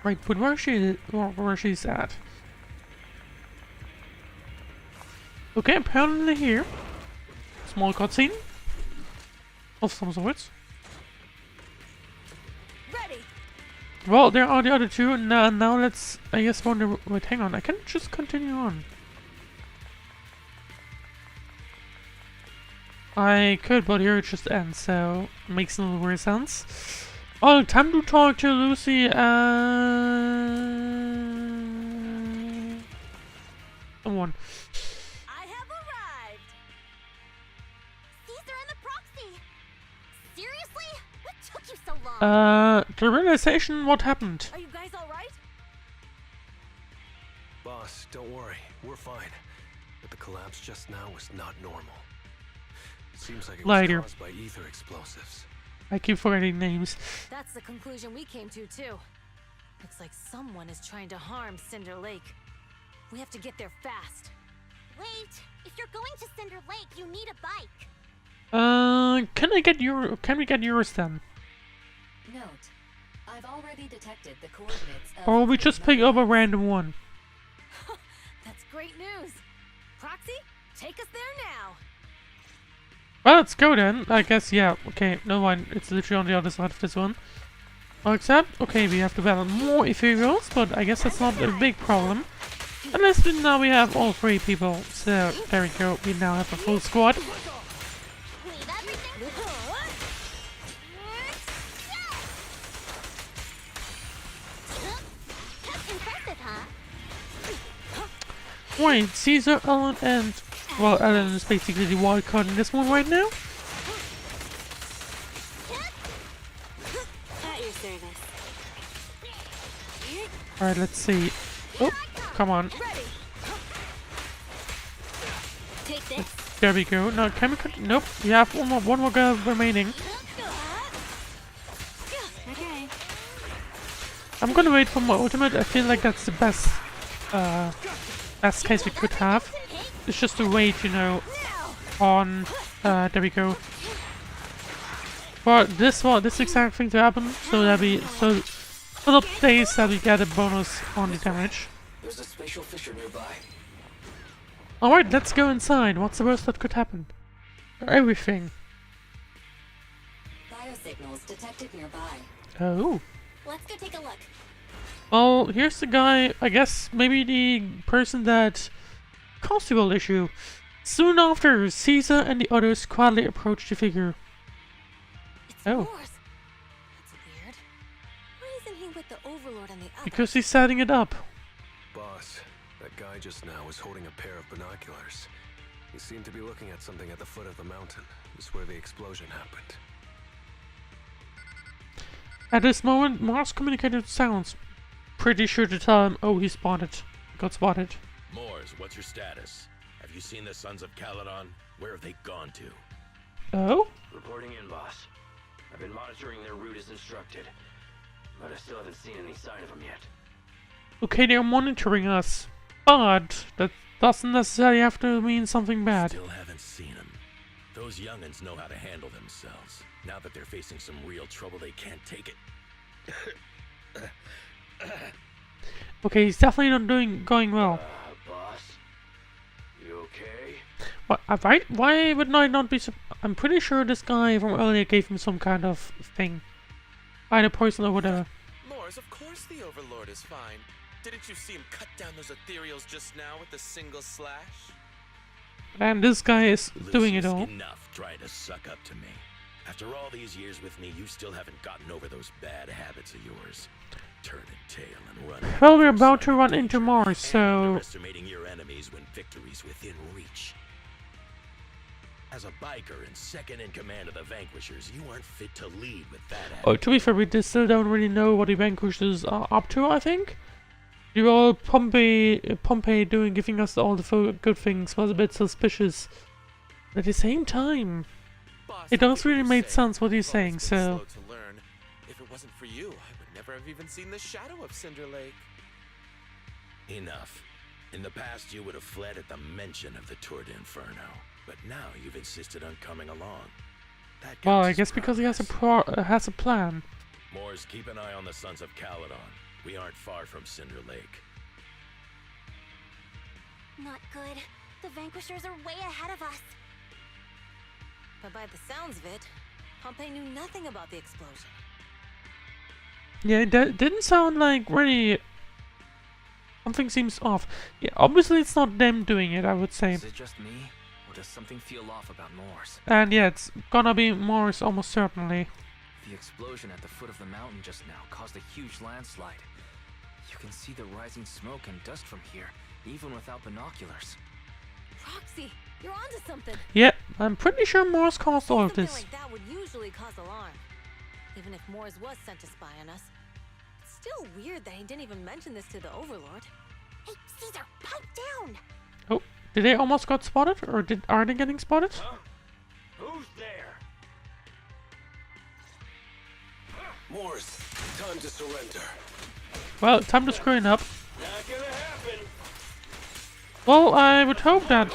Right, but where she's at? Okay, apparently here. Small cutscene. Of some sorts. Ready. Well, there are the other two. Now let's, I guess, wonder. Wait, hang on. I can just continue on. I could, but here it just ends, so it makes no real sense. Oh, time to talk to Lucy and someone. I have arrived. Caesar and the proxy! Seriously? What took you so long? The realization what happened. Are you guys all right? Boss, don't worry. We're fine. But the collapse just now was not normal. Seems like it was Later. caused by ether explosives. I keep forgetting names. That's the conclusion we came to, too. Looks like someone is trying to harm Cinder Lake. We have to get there fast. Wait, if you're going to Cinder Lake, you need a bike. Can we get yours then? Note, I've already detected the coordinates of... Or we just pick up a random one? That's great news. Proxy, take us there now. Well, let's go then. I guess, yeah. Okay, no mind. It's literally on the other side of this one. Except, okay, we have to battle more ethereals, but I guess that's not a big problem. Unless now we have all 3 people. So, there we go. We now have a full squad. Leave everything. That's impressive, huh? Wait, Caesar, Ellen, and... Well, Ellen is basically the wild card in this one right now. At your service. Alright, let's see. Oh, come on. Ready. Take this. There we go. Now, can we... Nope, we have one more girl remaining. Okay. I'm gonna wait for my ultimate. I feel like that's the best case we could have. It's just to wait, you know, on there we go. For this exact thing to happen, so that we for the days that we get a bonus on the damage. There's a spatial fissure nearby. Alright, let's go inside. What's the worst that could happen? Everything. Biosignals detected nearby. Oh. Let's go take a look. Well, here's the guy, I guess maybe the person that caused the whole issue. Soon after, Caesar and the others quietly approached the figure. It's Oh. yours. That's weird. Why isn't he with the Overlord and the others? Because he's setting it up. Boss, that guy just now was holding a pair of binoculars. He seemed to be looking at something at the foot of the mountain. It's where the explosion happened. At this moment, Mars communicated sounds. Pretty sure to tell him, oh, he spotted. Got spotted. Mors, what's your status? Have you seen the Sons of Caledon? Where have they gone to? Oh? Reporting in, boss. I've been monitoring their route as instructed, but I still haven't seen any sign of them yet. Okay, they're monitoring us. But that doesn't necessarily have to mean something bad. Still haven't seen them. Those young'uns know how to handle themselves. Now that they're facing some real trouble, they can't take it. Okay, he's definitely not going well. Boss? You okay? What, right? Why would I not be I'm pretty sure this guy from earlier gave him some kind of thing. Either poison or whatever. Mors, of course the Overlord is fine. Didn't you see him cut down those ethereals just now with a single slash? And this guy is doing it Lucius, all. Enough trying to suck up to me. After all these years with me, you still haven't gotten over those bad habits of yours. Turning tail and running. Well, we're about to run into Mars, so... Underestimating your enemies when victory's within reach. As a biker and second in command of the Vanquishers, you aren't fit to lead with that attitude. Oh, to be fair, we still don't really know what the Vanquishers are up to, I think. You're all Pompey giving us all the good things was a bit suspicious. But at the same time, Boss, it I does get what really you're make saying. sense what he's You've saying, always been so... slow to learn. If it wasn't for you, I would never have even seen the shadow of Cinder Lake. Enough. In the past, you would have fled at the mention of the Tour d'Inferno. But now you've insisted on coming along. That Well, counts I as guess because he has progress. has a plan. Mors, keep an eye on the Sons of Caledon. We aren't far from Cinder Lake. Not good. The Vanquishers are way ahead of us. But by the sounds of it, Pompey knew nothing about the explosion. Yeah, it didn't sound like really... Something seems off. Yeah, obviously it's not them doing it, I would say. Is it just me, or does something feel off about Morse? And yeah, it's gonna be Morse almost certainly. The explosion at the foot of the mountain just now caused a huge landslide. You can see the rising smoke and dust from here, even without binoculars. Roxy, you're onto something. Yeah, I'm pretty sure Morse caused all of Something this. like that would usually cause alarm. Even if Morse was sent to spy on us. It's still weird that he didn't even mention this to the Overlord. Hey, Caesar, pipe down! Oh, did they almost got spotted? Or are they getting spotted? Huh? Who's there? Morse, time to surrender. Well, time to screwing up. Not gonna happen. Well, I would hope that...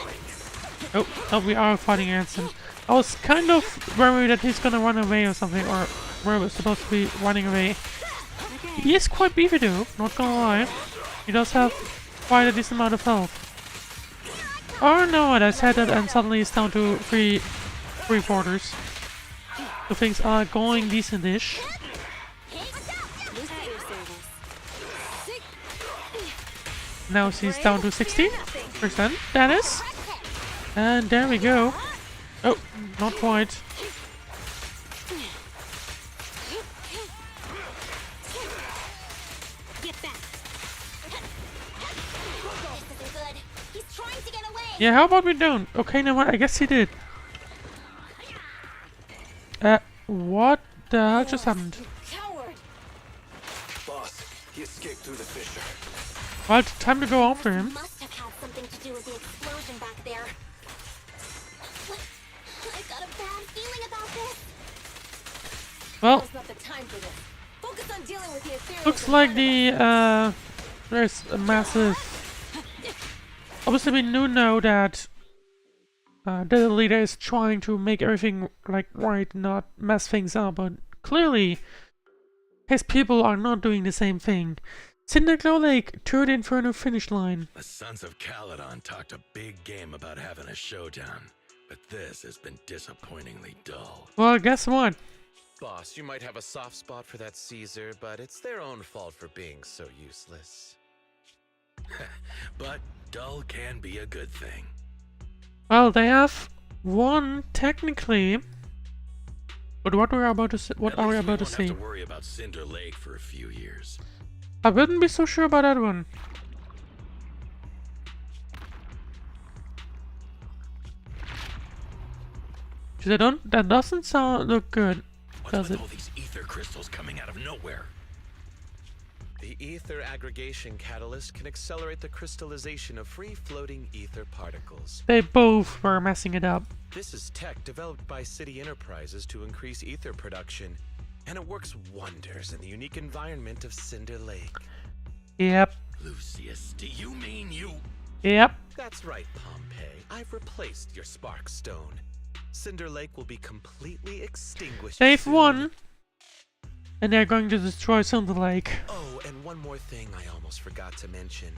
Oh, no, we are fighting against him. I was kind of worried that he's gonna run away or something, or we're supposed to be running away. He is quite beefy though, not gonna lie. He does have quite a decent amount of health. Oh no, and I said that and suddenly it's down to three quarters. So things are going decent-ish. Now she's down to 60%, that is. And there we go. Oh, not quite. Yeah, how about we don't? Okay, no, what? I guess he did. What the hell just happened? Boss, he escaped through the fissure. Well, time to go after him. Must have had something to do with the explosion back there. I've got a bad feeling about this. Well, Now's not the time for this. Focus on dealing with the ethereals. looks like the there's a massive. Obviously, we know that the leader is trying to make everything like right, not mess things up. But clearly, his people are not doing the same thing. Cinderglow Lake, third Inferno finish line. The Sons of Caledon talked a big game about having a showdown, but this has been disappointingly dull. Well, guess what? Boss, you might have a soft spot for that Caesar, but it's their own fault for being so useless. But dull can be a good thing. Well, they have won technically. But what we're about to see, what are we about to see? Have to worry about Cinder Lake for a few years. I wouldn't be so sure about that one. That doesn't look good, does it? All these ether crystals coming out of nowhere. The ether aggregation catalyst can accelerate the crystallization of free-floating ether particles. They both were messing it up. This is tech developed by City Enterprises to increase ether production, and it works wonders in the unique environment of Cinder Lake. Yep. Lucius, do you mean you? Yep. That's right, Pompey. I've replaced your Spark Stone. Cinder Lake will be completely extinguished. They've soon. won. And they're going to destroy Cinder Lake. Oh, and one more thing I almost forgot to mention.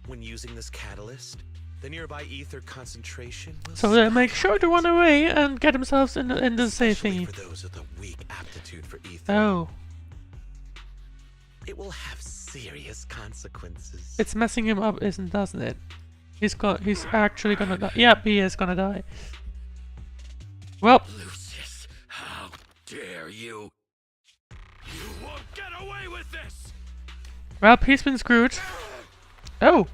When using this catalyst, the nearby ether concentration will So they make sure to run away and get themselves in the safe especially thingy. for those with a weak aptitude for ether. Oh. It will have serious consequences. It's messing him up, doesn't it? He's actually gonna die. Yep, he is gonna die. Well, Lucius, how dare you? You won't get away with this! well, he's been screwed. Oh,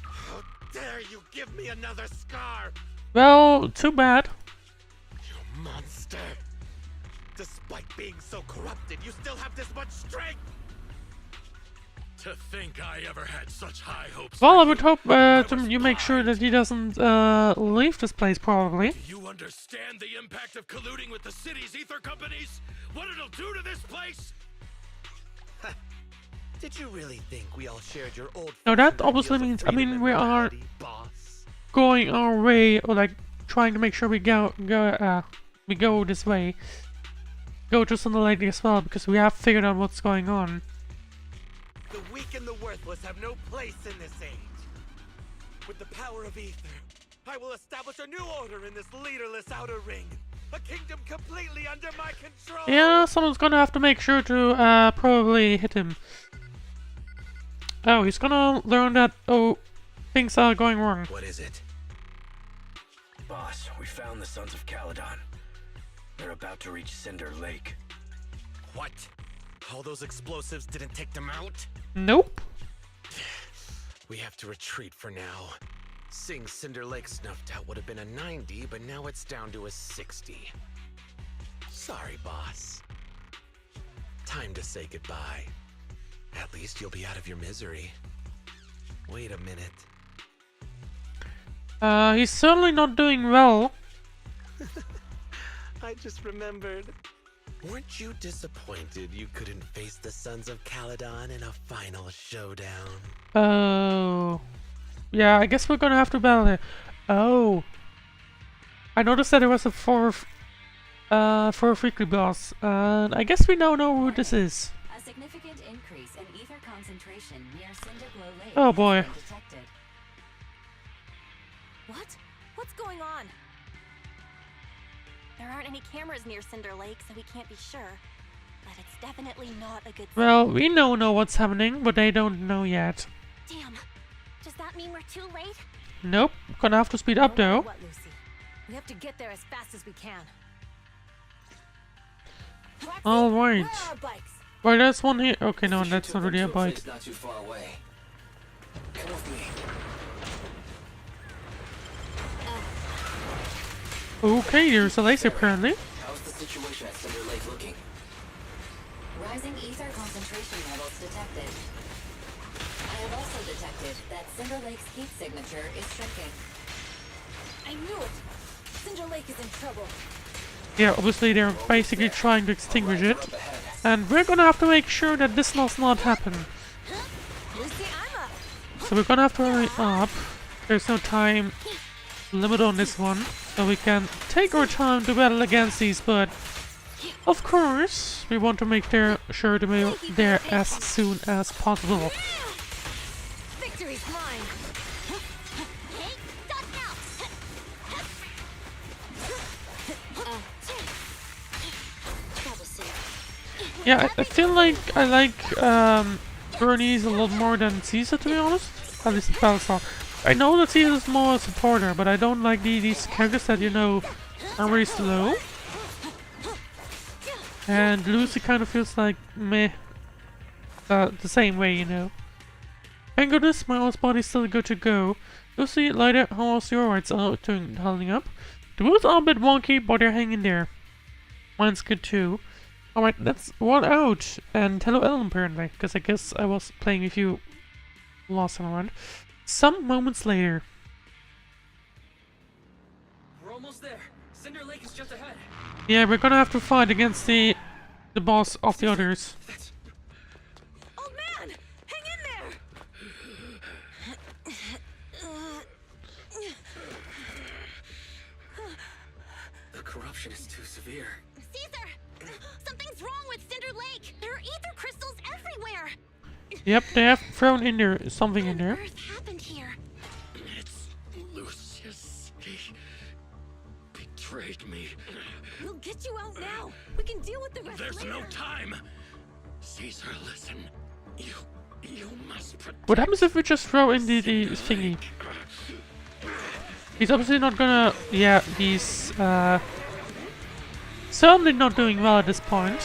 How dare you give me another scar, well, too bad. you monster! Despite being so corrupted, you still have this much strength! To think I ever had such high hopes. Well, for I would hope was you make sure blind. that he doesn't leave this place, probably. Do you understand the impact of colluding with the city's ether companies? What it'll do to this place? Did you really think we all shared your old? No, that obviously means, I mean, we are going our way, or like trying to make sure we go this way. Go to Cinder Lake as well, because we have figured out what's going on. The weak and the worthless have no place in this age. With the power of ether, I will establish a new order in this leaderless outer ring. A kingdom completely under my control. Yeah, someone's gonna have to make sure to probably hit him. Oh, he's gonna learn that, oh, things are going wrong. What is it? Boss, we found the Sons of Caledon. They're about to reach Cinder Lake. What? All those explosives didn't take them out? Nope. We have to retreat for now. Seeing Cinder Lake snuffed out would have been a 90, but now it's down to a 60. Sorry, boss. Time to say goodbye. At least you'll be out of your misery. Wait a minute. He's certainly not doing well. I just remembered. Weren't you disappointed you couldn't face the Sons of Caledon in a final showdown? Oh. Yeah, I guess we're gonna have to battle it. Oh. I noticed that there was a fourth weekly boss, and I guess we now know who this is. A significant increase in ether concentration near Cinderglow Lake Oh boy. has been detected. What? What's going on? There aren't any cameras near Cinder Lake, so we can't be sure. But it's definitely not a good sign. Well, we know what's happening, but they don't know yet. Damn. Does that mean we're too late? Nope. Gonna have to speed up No matter though. What, Lucy? We have to get there as fast as we can. Roxy, Alright. where are our bikes? Well, there's one here. Okay, no, that's not really a bike. It's not too far away. Come with me. Okay, there's a laser apparently. How's the situation at Cinder Lake looking? Rising ether concentration levels detected. I have also detected that Cinder Lake's heat signature is shrinking. I knew it. Cinder Lake is in trouble. Yeah, obviously they're basically trying to extinguish it. And we're gonna have to make sure that this does not happen. Lucy, I'm up. So we're gonna have to hurry up. There's no time limit on this one. So we can take our time to battle against these, but of course we want to make sure to be there as soon as possible. Victory's mine. Hey, stop now! That was it. Yeah, I feel like I like Bernie's a lot more than Caesar, to be honest. At least in Battlestar. I know that Caesar's more a supporter, but I don't like these characters that, you know, are very slow. And Lucy kind of feels like meh. The same way, you know. Thank goodness my old body's still good to go. Lucy, Lighter, how was your rights holding up? The wheels are a bit wonky, but they're hanging there. Mine's good too. Alright, that's one out. And hello Ellen apparently, because I guess I was playing with you last time around. Some moments later. We're almost there. Cinder Lake is just ahead. Yeah, we're gonna have to fight against the boss of the others. Old man, hang in there. The corruption is too severe. Caesar! Something's wrong with Cinder Lake! There are ether crystals everywhere! Yep, they have thrown in there something in there. What on earth happened here? It's Lucius. He betrayed me. We'll get you out now. We can deal with the rest There's later. no time. Caesar, listen. You must protect. What happens if we just throw in the thingy? He's obviously not gonna. Yeah, he's certainly not doing well at this point.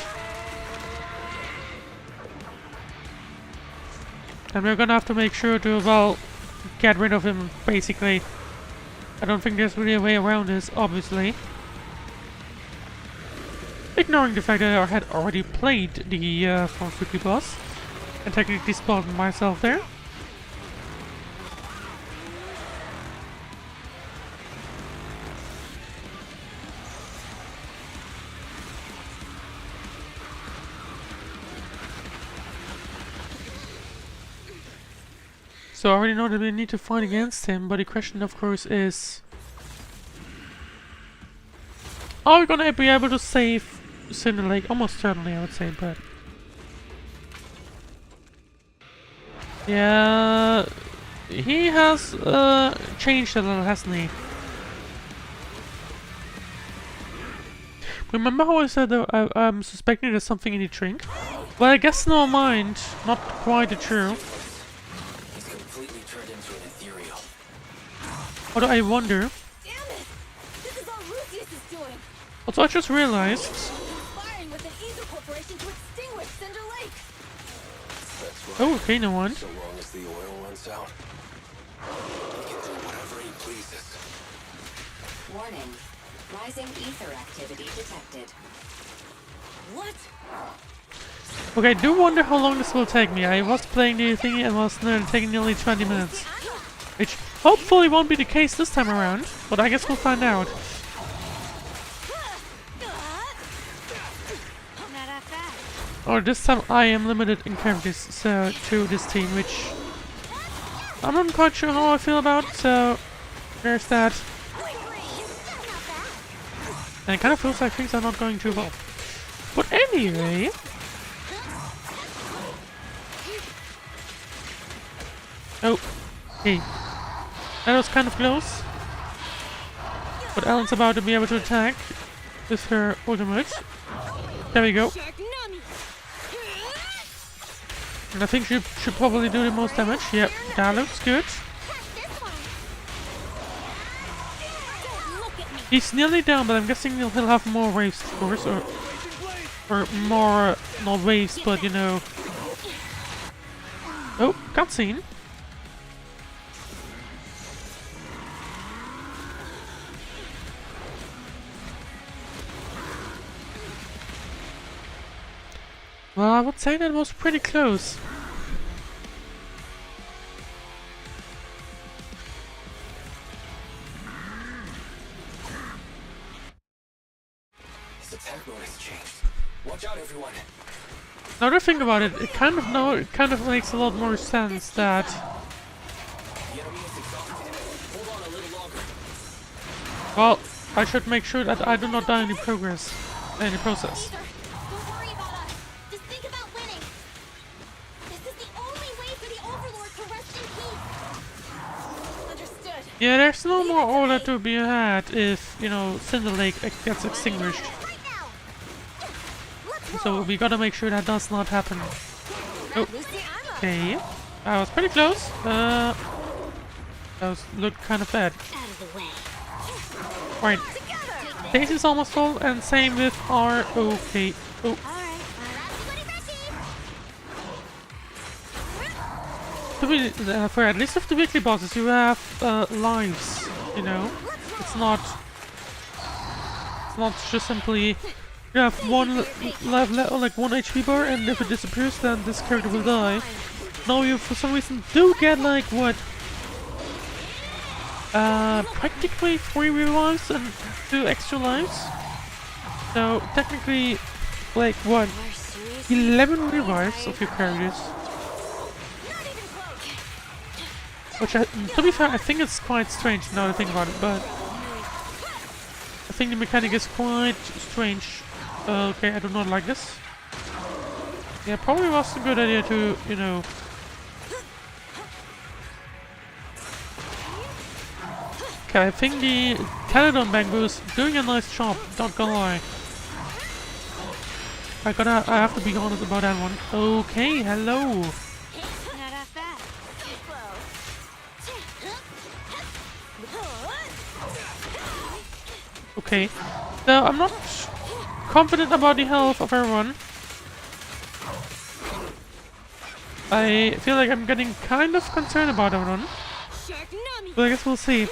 And we're gonna have to make sure to, well, get rid of him, basically. I don't think there's really a way around this, obviously. Ignoring the fact that I had already played the fourth weekly boss. And technically spawned myself there. So I already know that we need to fight against him, but the question of course is... Are we gonna be able to save Cinder Lake? Almost certainly, I would say, but... Yeah... he has changed a little, hasn't he? Remember how I said that I'm suspecting there's something in the drink? Well, I guess never mind. Not quite true. He's completely turned into an ethereal. Although I wonder. Damn it! This is all Lucius is doing. Also, I just realized. Conspiring with an Ether Corporation to extinguish Cinder Lake. That's right. Oh, okay, no one. So long as the oil runs out, he can do whatever he pleases. Warning. Rising ether activity detected. What? Okay, I do wonder how long this will take me. I was playing the thingy and was taking nearly 20 minutes. Which hopefully won't be the case this time around, but I guess we'll find out. Or this time I am limited in characters so to this team, which I'm not quite sure how I feel about, so there's that. And it kind of feels like things are not going too well. But anyway... Oh, hey. That was kind of close. But Ellen's about to be able to attack with her ultimate. There we go. And I think she should probably do the most damage. Yep, that looks good. He's nearly down, but I'm guessing he'll have more waves, of course, or more, not waves, but you know. Oh, cutscene. Well, I would say that was pretty close. His attack mode has changed. Watch out, everyone. Now that I think about it, it kind of makes a lot more sense that. The enemy is exhausted. Hold on a little longer. Well, I should make sure that I do not die in the process. Don't worry about us. Just think about winning. This is the only way for the Overlord to rest in peace. Understood. Yeah, there's no more order to be had if, you know, Cinder Lake gets extinguished. Right now. So we gotta make sure that does not happen. Oh, okay. That was pretty close. That looked kind of bad. Out of the way. Right. Daisy's almost full, and same with our... Okay. Oh. For at least of the weekly bosses, you have lives, you know? It's not just simply... You have one like 1 HP bar, and if it disappears, then this character will die. No, you for some reason do get like what? Practically 3 revives and 2 extra lives. So technically, like what? 11 revives of your characters. Which, to be fair, I think it's quite strange now that I think about it, but I think the mechanic is quite strange. Okay, I do not like this. Yeah, probably was a good idea to, you know... Okay, I think the Teledon Bango is doing a nice job, not gonna lie. I have to be honest about that one. Okay, hello! Okay, so I'm not confident about the health of everyone. I feel like I'm getting kind of concerned about everyone. But I guess we'll see.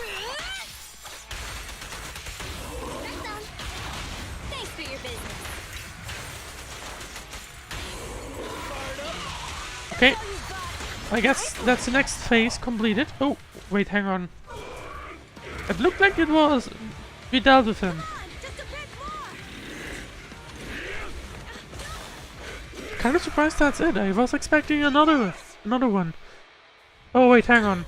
Okay, I guess that's the next phase completed. Oh, wait, hang on. It looked like it was. We dealt with him. Kind of surprised that's it. I was expecting another one. Oh wait, hang on.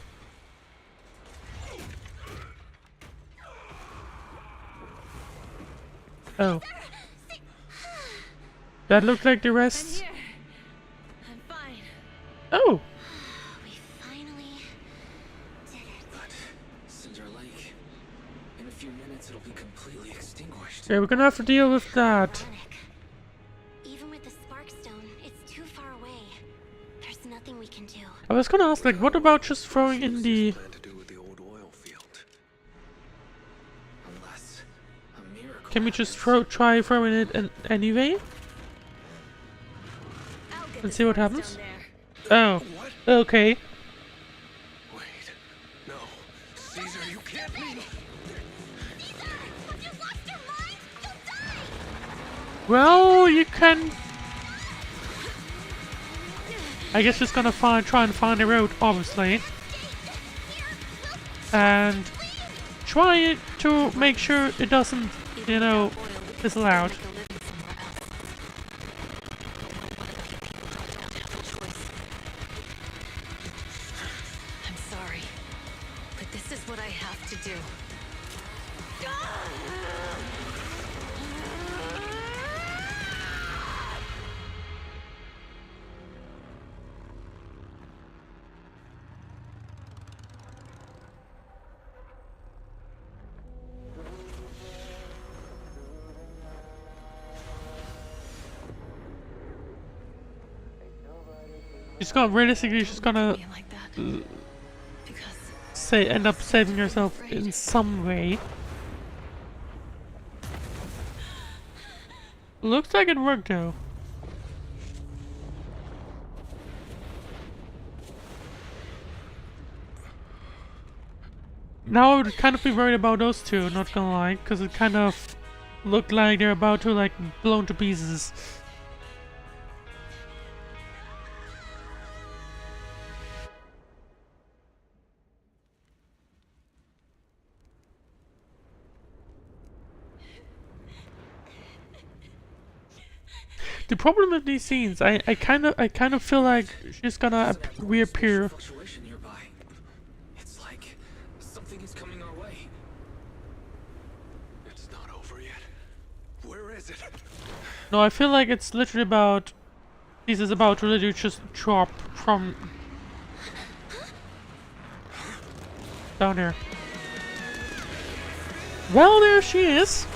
Oh. That looked like the rest. I'm fine. Oh. We finally Okay, we're gonna have to deal with that. Even with the Sparkstone, it's too far away. There's nothing we can do. I was gonna ask, like, what about just throwing in the... Plan to do with the old oil field. Unless a miracle. Can we just try throwing it anyway? I'll get And the see what sparks happens? down there. Oh, okay. Wait, no. Caesar, you can't mean... Have you lost your mind? You'll die! Well, you can... I guess just gonna try and find a road, obviously. And try to make sure it doesn't, you know, fizzle out. I'm sorry, but this is what I have to do. She's gonna realistically, she's gonna Being like that. Because end up saving herself in some way. Looks like it worked though. Now I would kind of be worried about those two, not gonna lie, because it kind of looked like they're about to like blown to pieces. The problem with these scenes, I kind of feel like she's gonna reappear. Fluctuation nearby. It's like something is coming our way. It's not over yet. Where is it? No, I feel like it's literally about. This is about to literally just drop from down here. Well, there she is.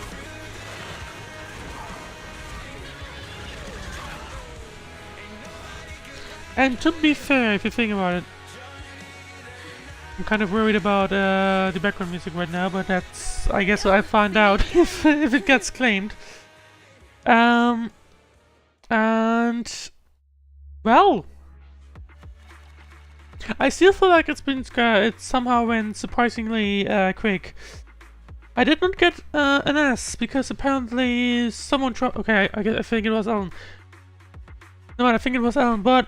And to be fair, if you think about it, I'm kind of worried about the background music right now, but that's, I guess, what I find out if it gets claimed. And well, I still feel like it somehow went surprisingly quick. I did not get an S because apparently someone dropped. Okay, I think it was Ellen. No, I think it was Ellen, but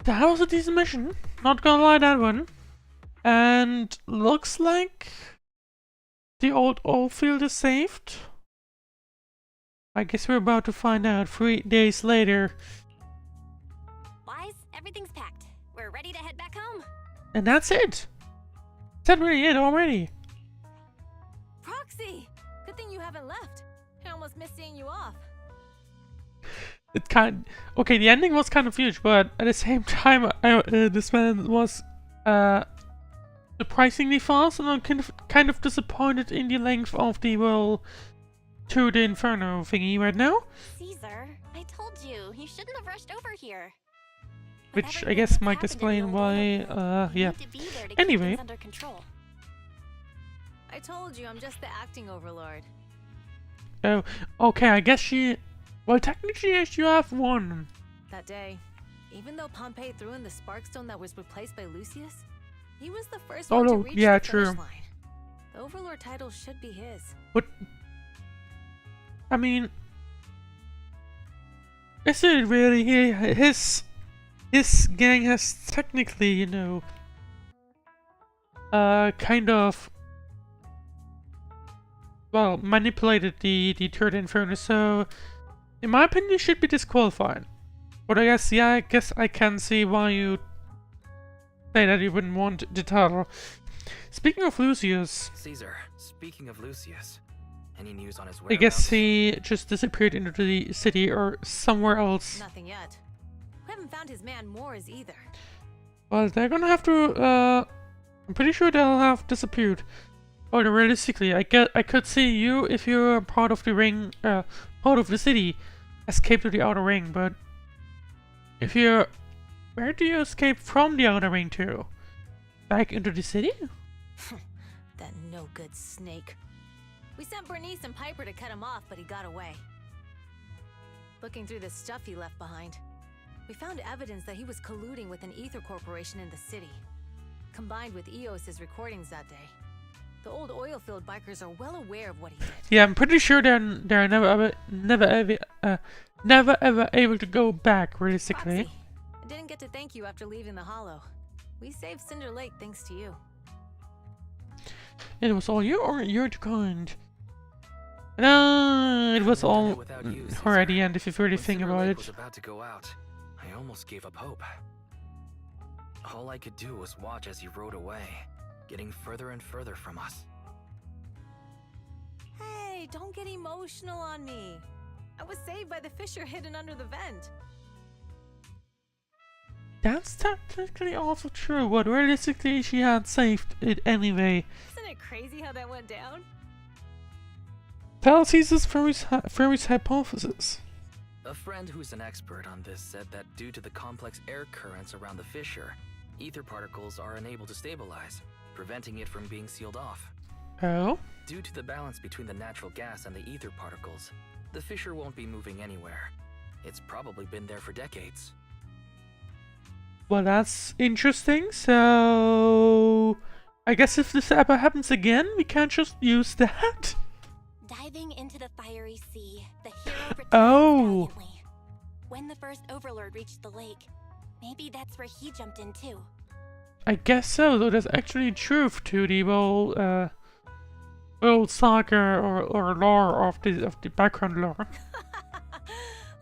that was a decent mission. Not gonna lie, that one. And looks like the old oil field is saved. I guess we're about to find out 3 days later. Wise, everything's packed. We're ready to head back home. And that's it. Is that really it already? Proxy! Good thing you haven't left. I almost missed seeing you off. Okay, the ending was kind of huge, but at the same time, this man was surprisingly fast, and I'm kind of disappointed in the length of the to the Inferno thingy right now. Caesar, I told you, you shouldn't have rushed over here. Which I guess might explain why, yeah. Anyway. Under control. I told you, I'm just the acting overlord. Oh, okay, I guess she... Well, technically, yes, you have won. That day, even though Pompey threw in the Sparkstone that was replaced by Lucius, he was the first one to reach the finish line. The overlord title should be his. But... I mean... Is it really? His gang has technically, you know... kind of... Well, manipulated the third Inferno, so... In my opinion, should be disqualified. But I guess, yeah, I guess I can see why you say that you wouldn't want the title. Speaking of Lucius... Caesar, speaking of Lucius, any news on his I whereabouts? guess he just disappeared into the city or somewhere else. Nothing yet. We haven't found his man Moores either. Well, they're gonna have to, I'm pretty sure they'll have disappeared. Or realistically, I could see you if you're part of the ring, part of the city, escape to the outer ring. But if you're, where do you escape from the outer ring to? Back into the city? That no-good snake. We sent Bernice and Piper to cut him off, but he got away. Looking through the stuff he left behind, we found evidence that he was colluding with an ether corporation in the city. Combined with EOS's recordings that day, the old oil-filled bikers are well aware of what he did. Yeah, I'm pretty sure they're never ever able to go back realistically. Foxy, I didn't get to thank you after leaving the Hollow. We saved Cinder Lake thanks to you. It was all you, or you're too kind. No, it was all her at the end. If you really think about it. Was about to go out. I almost gave up hope. All I could do was watch as he rode away, getting further and further from us. Hey, don't get emotional on me. I was saved by the fissure hidden under the vent. That's technically also true, but realistically she had saved it anyway. Isn't it crazy how that went down? Fallacies Ferry's hypothesis. A friend who's an expert on this said that due to the complex air currents around the fissure, ether particles are unable to stabilize, preventing it from being sealed off. Oh? Due to the balance between the natural gas and the ether particles, the fissure won't be moving anywhere. It's probably been there for decades. Well, that's interesting, so I guess if this ever happens again, we can't just use that. Diving into the fiery sea, the hero returns valiantly. When the first overlord reached the lake, maybe that's where he jumped in too. I guess so, though there's actually truth to the old saga or lore of the background lore.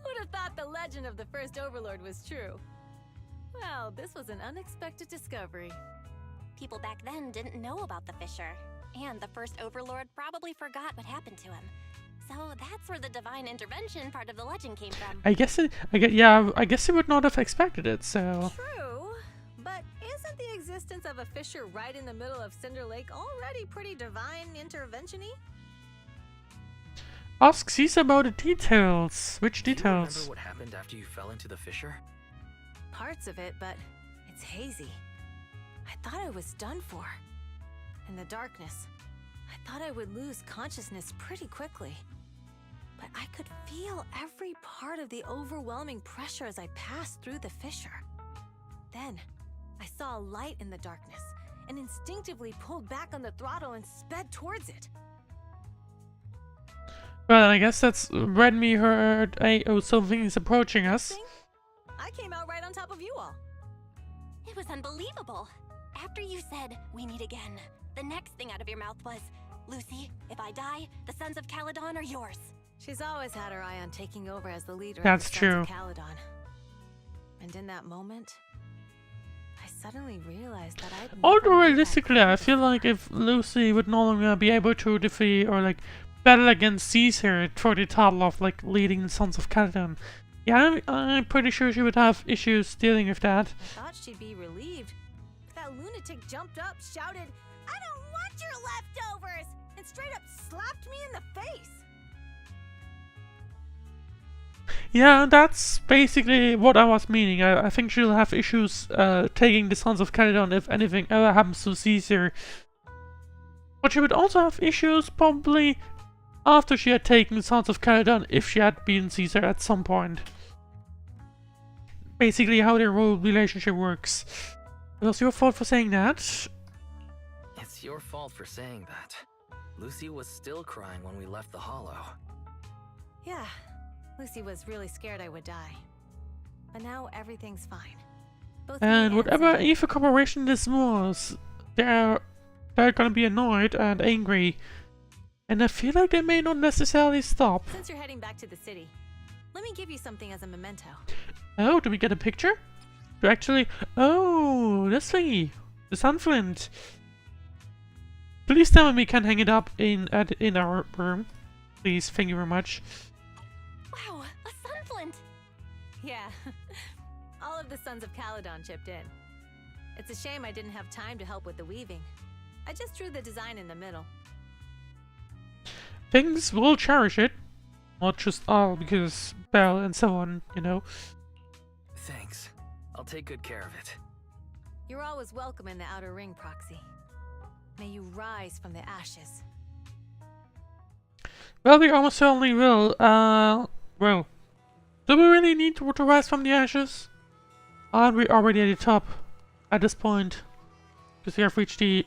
Who'd have thought the legend of the first overlord was true? Well, this was an unexpected discovery. People back then didn't know about the fissure, and the first overlord probably forgot what happened to him. So that's where the divine intervention part of the legend came from. I guess he would not have expected it, so. True, but isn't the existence of a fissure right in the middle of Cinder Lake already pretty divine intervention-y? Ask Caesar about the details. Which Do you details? remember what happened after you fell into the fissure? Parts of it, but it's hazy. I thought I was done for. In the darkness, I thought I would lose consciousness pretty quickly. But I could feel every part of the overwhelming pressure as I passed through the fissure. Then, I saw a light in the darkness and instinctively pulled back on the throttle and sped towards it. Well, I guess that's when we heard something is approaching us. I came out right on top of you all. It was unbelievable. After you said, "We meet again," the next thing out of your mouth was, "Lucy, if I die, the Sons of Caledon are yours." She's always had her eye on taking over as the leader That's of the true. Sons of Caledon. And in that moment, I suddenly realized that I'd never Although met that realistically, I creature feel like before. if Lucy would no longer be able to defeat or like battle against Caesar for the title of like leading the Sons of Caledon, yeah, I'm pretty sure she would have issues dealing with that. I thought she'd be relieved, but that lunatic jumped up, shouted, "I don't want your leftovers!" and straight up slapped me in the face. Yeah, that's basically what I was meaning. I think she'll have issues taking the Sons of Caledon if anything ever happens to Caesar. But she would also have issues probably after she had taken the Sons of Caledon if she had beaten Caesar at some point. Basically how their whole relationship works. It was your fault for saying that. It's your fault for saying that. Lucy was still crying when we left the Hollow. Yeah, Lucy was really scared I would die. But now everything's fine. Both me And whatever Cinder- evil corporation this was, they're gonna be annoyed and angry. And I feel like they may not necessarily stop. Since you're heading back to the city, let me give you something as a memento. Oh, do we get a picture? Oh, this thingy, the sunflint. Please tell me we can hang it up in our room. Please, thank you very much. Wow, a sunflint! Yeah, all of the Sons of Caledon chipped in. It's a shame I didn't have time to help with the weaving. I just drew the design in the middle. things will cherish it. Not just all because Belle and so on, you know. Thanks. I'll take good care of it. You're always welcome in the Outer Ring, Proxy. May you rise from the ashes. Well, we almost certainly will. Well, do we really need to rise from the ashes? Aren't we already at the top at this point? Because we have reached the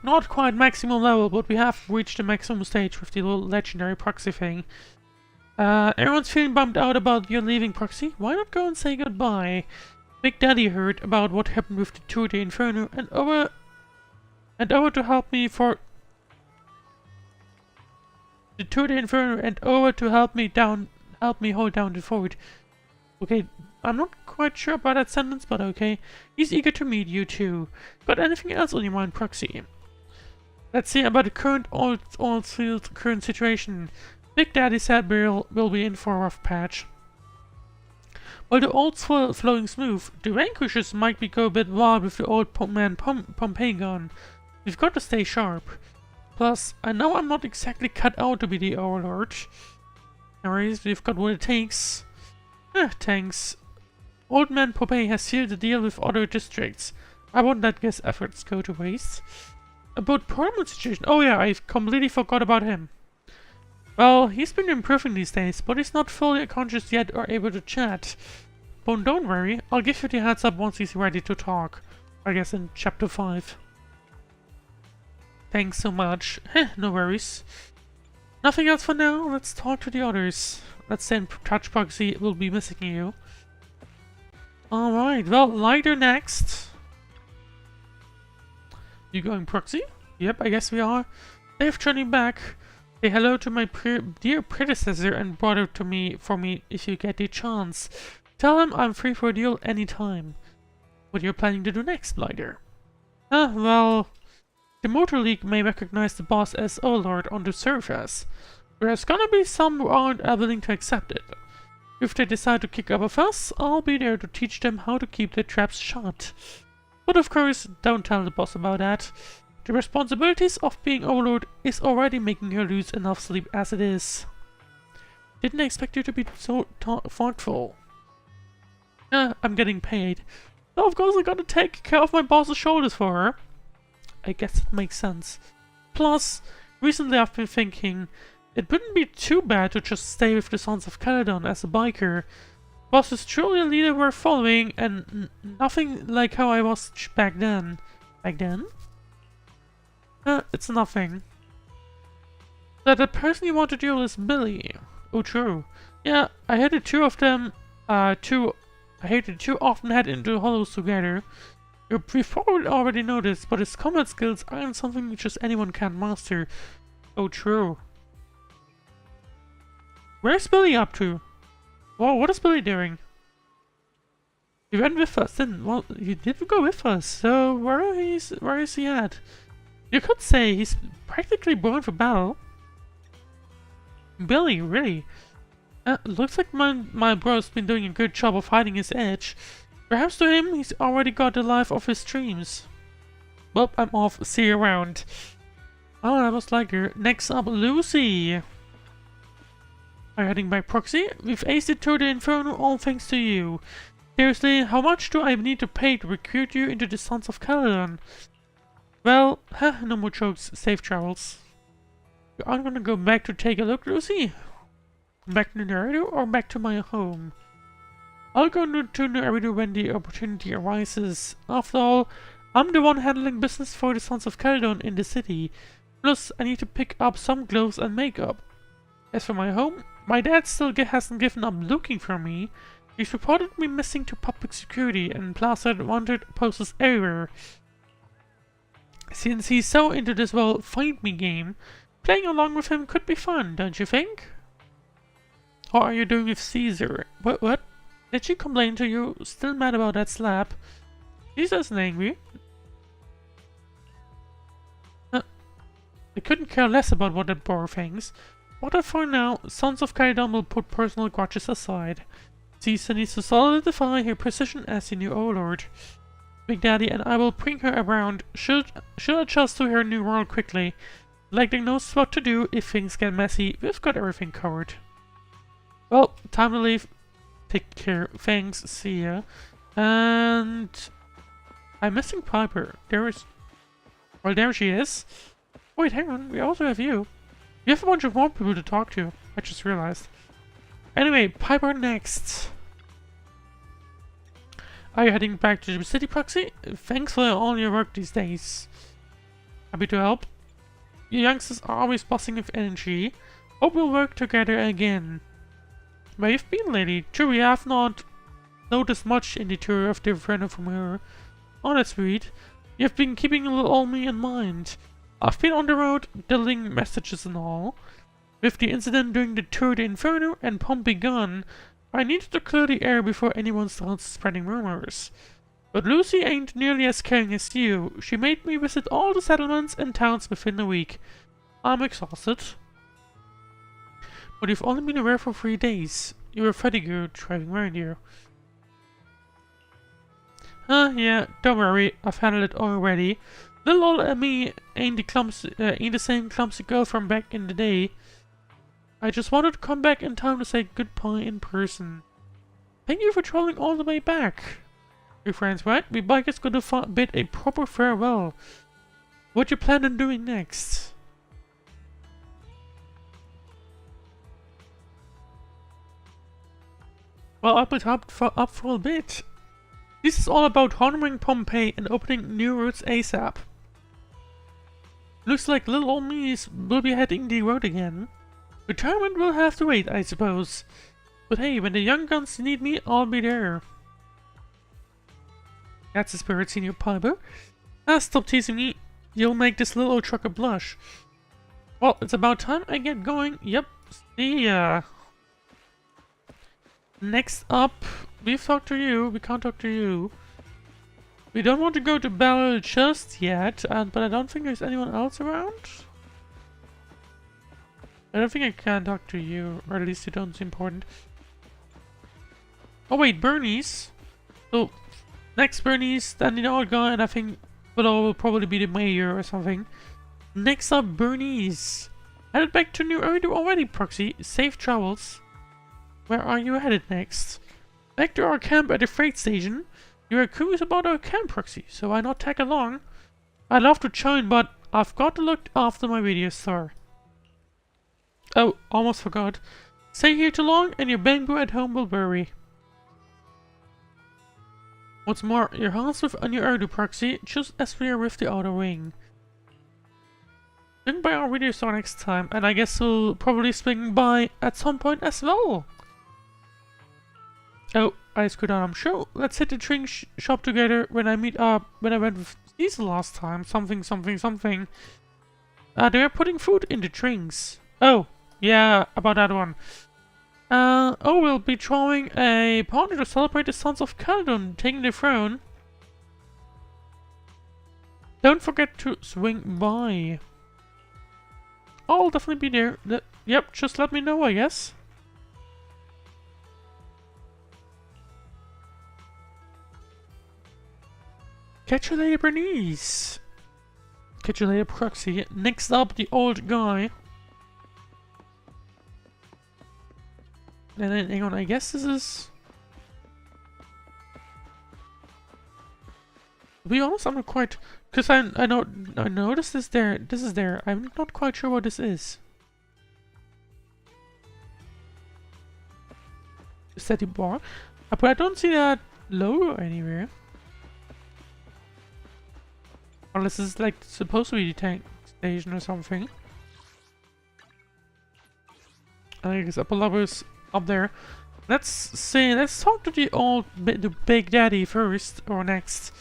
not quite maximum level, but we have reached the maximum stage with the little legendary Proxy thing. Everyone's feeling bummed out about your leaving, Proxy. Why not go and say goodbye? Big Daddy heard about what happened with the Tour de Inferno and over to help me for the Tour de Inferno and over to help me hold down the fort. Okay, I'm not quite sure about that sentence, but okay. He's eager to meet you too. Got anything else on your mind, Proxy? Let's see about the current oilfield current situation. Big Daddy said we'll be in for a rough patch. While the oil's flowing smooth, the vanquishers might go a bit wild with the old Pompeii gone. We've got to stay sharp. Plus, I know I'm not exactly cut out to be the Overlord. Anyways, we've got what it takes. Thanks. Old Man Pompeii has sealed the deal with other districts. I won't let his efforts go to waste. About Parliament situation. Oh yeah, I completely forgot about him. Well, he's been improving these days, but he's not fully conscious yet or able to chat. But don't worry, I'll give you the heads up once he's ready to talk. I guess in chapter 5. Thanks so much. No worries. Nothing else for now, let's talk to the others. Let's send Touch Proxy, we'll be missing you. Alright, well, Lighter next. You going, Proxy? Yep, I guess we are. Safe journey back. Say hello to my dear predecessor and brother for me if you get the chance. Tell him I'm free for a deal anytime. What you're planning to do next, Blighter? Well, the Motor League may recognize the boss as Overlord on the surface. There's gonna be some who aren't willing to accept it. If they decide to kick up a fuss, I'll be there to teach them how to keep their traps shut. But of course, don't tell the boss about that. The responsibilities of being Overlord is already making her lose enough sleep as it is. Didn't expect you to be so thoughtful. I'm getting paid. So of course I gotta take care of my boss's shoulders for her. I guess it makes sense. Plus, recently I've been thinking, it wouldn't be too bad to just stay with the Sons of Caledon as a biker. Boss is truly a leader we're following, and nothing like how I was back then. Back then? It's nothing. That the person you want to duel is Billy. Oh, true. Yeah, I heard the two of them, I hate the two often head into hollows together. We've probably already noticed, but his combat skills aren't something just anyone can master. Oh, true. Where's Billy up to? Whoa, what is Billy doing? He went with us, didn't? Well, he did go with us, so where is he at? You could say he's practically born for battle. Billy, really? Looks like my bro's been doing a good job of hiding his edge. Perhaps to him, he's already got the life of his dreams. Well, I'm off. See you around. Oh, that was like her. Next up, Lucy. Are you heading by proxy? We've aced it through the Inferno, all thanks to you. Seriously, how much do I need to pay to recruit you into the Sons of Caledon? Well, no more jokes. Safe travels. I'm gonna go back to take a look, Lucy. Back to Eridu or back to my home? I'll go to Eridu when the opportunity arises. After all, I'm the one handling business for the Sons of Caledon in the city. Plus, I need to pick up some clothes and makeup. As for my home, my dad still hasn't given up looking for me. He's reported me missing to public security and plastered wanted posters everywhere. Since he's so into this whole find me game, playing along with him could be fun, don't you think? How are you doing with Caesar? What? Did she complain to you? Still mad about that slap? Caesar's angry. I couldn't care less about what that boar thinks. But for now, Sons of Caledon will put personal grudges aside. Caesar needs to solidify her position as the new overlord. Big Daddy and I will bring her around. She'll adjust to her new role quickly. Like they knows what to do if things get messy. We've got everything covered. Well, time to leave. Take care. Thanks. See ya. And I'm missing Piper. Well, there she is. Wait, hang on. We also have you. We have a bunch of more people to talk to. I just realized. Anyway, Piper next. Are you heading back to the city, Proxy? Thanks for all your work these days. Happy to help. You youngsters are always buzzing with energy. Hope we'll work together again. Where you've been, lady? True, we have not noticed much in the tour of the Inferno from her. Oh, that's sweet. You've been keeping a little me in mind. I've been on the road, delivering messages and all. With the incident during the tour of the Inferno and Pomp begun, I needed to clear the air before anyone starts spreading rumors. But Lucy ain't nearly as caring as you. She made me visit all the settlements and towns within a week. I'm exhausted. But you've only been away for 3 days. You were fatigued driving reindeer. Yeah, don't worry. I've handled it already. Little old me ain't the same clumsy girl from back in the day. I just wanted to come back in time to say goodbye in person. Thank you for traveling all the way back. Your friends, right? We bikers gotta bid a proper farewell. What you plan on doing next? Well, I'll put up for a bit. This is all about honoring Pompeii and opening new routes ASAP. Looks like little old me will be heading the road again. Retirement will have to wait, I suppose. But hey, when the young guns need me, I'll be there. That's the spirit, Senior Piper. Stop teasing me. You'll make this little old trucker blush. Well, it's about time I get going. Yep. See ya. Next up, we've talked to you. We can't talk to you. We don't want to go to Bell just yet, but I don't think there's anyone else around. I don't think I can talk to you, or at least you don't seem important. Oh wait, Bernie's. So, next Bernie's, then the old guy, and I think below will probably be the mayor or something. Next up, Bernie's. Headed back to New Eridu already, Proxy. Safe travels. Where are you headed next? Back to our camp at the freight station. You are curious about our camp, Proxy, so why not tag along? I'd love to join, but I've got to look after my video store. Oh, almost forgot. Stay here too long and your bamboo at home will worry. What's more, your hands with on your Eridu, Proxy, just as we are with the outer ring. Swing by our video store next time, and I guess we'll probably swing by at some point as well. Oh, I screwed on, I'm sure. Let's hit the drink shop together when I meet up, when I went with Diesel last time. Something. They are putting food in the drinks. Oh, yeah, about that one. We'll be throwing a party to celebrate the sons of Caledon taking the throne. Don't forget to swing by. I'll definitely be there. Yep, just let me know, I guess. Catch you later, Bernice. Catch you later, Proxy. Next up, the old guy. And then, hang on, I guess this is... To be honest, I'm not quite... Because I noticed this there. This is there. I'm not quite sure what this is. Is that the bar? But I don't see that logo anywhere. Unless it's like supposed to be the tank station or something. I guess Apollo's up there. Let's talk to the Big Daddy first, or next.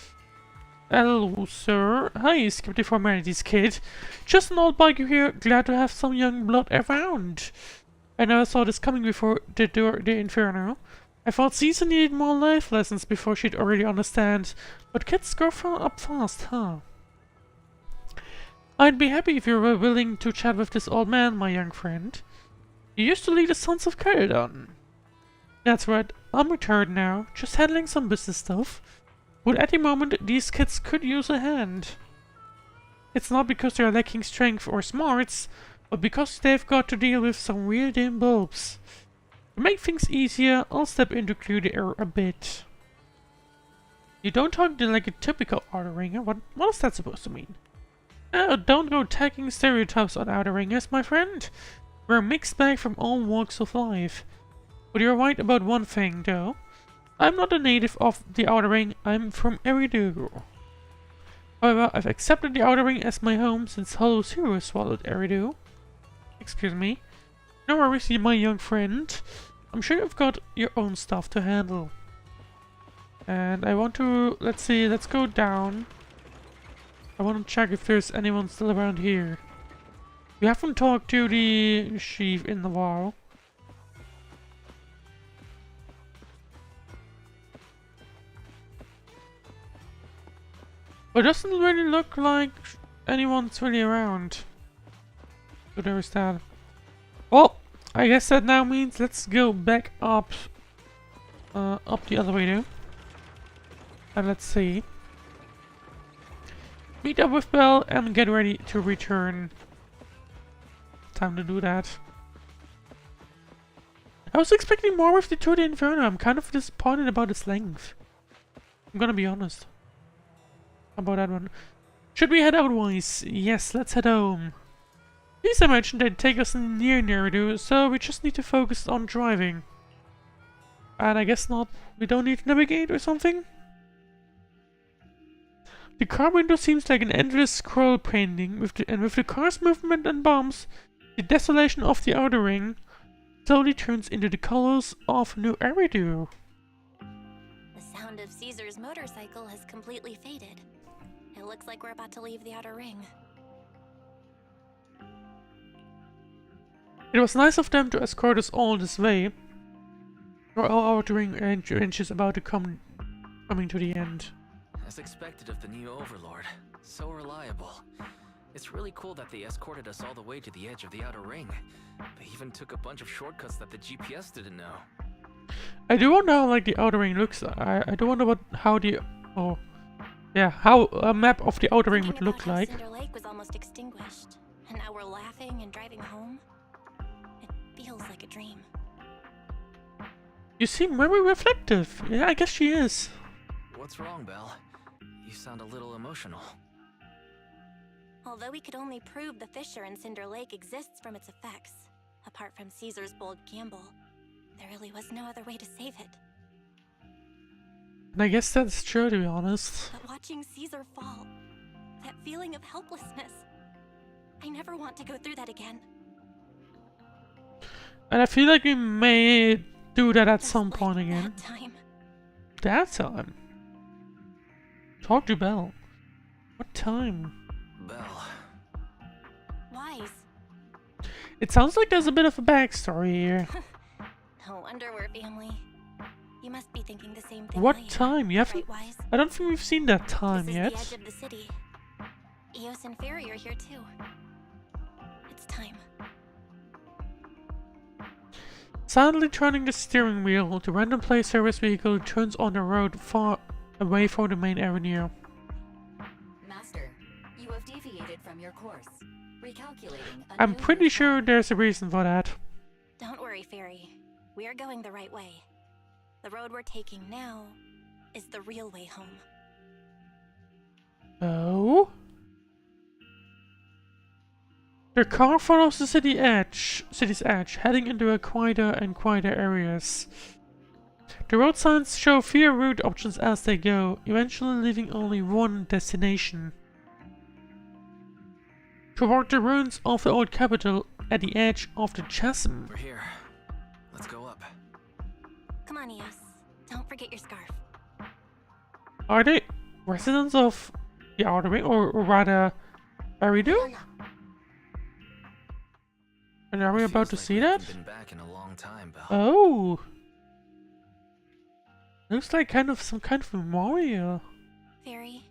Hello, sir. Hi, Skeptic for Humanities kid. Just an old biker here, glad to have some young blood around. I never saw this coming before the Inferno. I thought Caesar needed more life lessons before she'd already understand, but kids grow up fast, huh? I'd be happy if you were willing to chat with this old man, my young friend. You used to lead the Sons of Caledon. That's right, I'm retired now, just handling some business stuff. But at the moment, these kids could use a hand. It's not because they're lacking strength or smarts, but because they've got to deal with some real dim bulbs. To make things easier, I'll step in to clear the air a bit. You don't talk like a typical outer ringer. What is that supposed to mean? Don't go tagging stereotypes on outer ringers, my friend. We're a mixed bag from all walks of life. But you're right about one thing, though. I'm not a native of the Outer Ring, I'm from Eridu. However, I've accepted the Outer Ring as my home since Hollow Zero swallowed Eridu. Excuse me. No worries, my young friend. I'm sure you've got your own stuff to handle. And I want to... let's see, let's go down. I want to check if there's anyone still around here. We haven't talked to the chief in a while. But it doesn't really look like anyone's really around. So there is that. Well, I guess that now means let's go back up. Up the elevator. And let's see. Meet up with Belle and get ready to return. Time to do that. I was expecting more with the Tour de Inferno. I'm kind of disappointed about its length. I'm gonna be honest about that one. Should we head outwards? Yes, let's head home. Lisa mentioned they'd take us near Eridu, so we just need to focus on driving. And I guess not. We don't need to navigate or something? The car window seems like an endless scroll painting, with the car's movement and bumps, the desolation of the outer ring slowly turns into the colors of New Eridu. The sound of Caesar's motorcycle has completely faded. It looks like we're about to leave the outer ring. It was nice of them to escort us all this way. Our outer ring range is about to coming to the end. As expected of the new overlord. So reliable. It's really cool that they escorted us all the way to the edge of the outer ring. They even took a bunch of shortcuts that the GPS didn't know. I do wonder how like the outer ring looks. I do wonder how how a map of the outer ring would look like. Cinder Lake was almost extinguished, and now we're laughing and driving home. It feels like a dream. You seem very reflective. Yeah, I guess she is. What's wrong, Belle? You sound a little emotional. Although we could only prove the fissure in Cinder Lake exists from its effects, apart from Caesar's bold gamble, there really was no other way to save it. And I guess that's true, to be honest. But watching Caesar fall, that feeling of helplessness, I never want to go through that again. And I feel like we may do that at some point like again. That time. That time? Talk to Belle. What time? Belle. Wise. It sounds like there's a bit of a backstory here. No wonder we're family. You must be thinking the same thing. What time? You haven't... Right, Wise? I don't think we've seen that time This is yet. the edge of the city. Eos and Fairy are here too. It's time. Silently turning the steering wheel, the random play service vehicle turns on the road far away from the main avenue. Master, you have deviated from your course. Recalculating. I'm pretty sure there's a reason for that. Don't worry, Fairy. We are going the right way. The road we're taking now is the real way home. Oh? The car follows the city's edge, heading into a quieter and quieter areas. The road signs show fewer route options as they go, eventually leaving only one destination. Toward the ruins of the old capital at the edge of the chasm. We're here. Let's go up. Come on, Eos. Don't forget your scarf. Are they residents of the Outer Ring, or rather, Eridu? And are we about to see that? Been back in a long time, Belle. Oh! Looks like some kind of memorial. Fairy,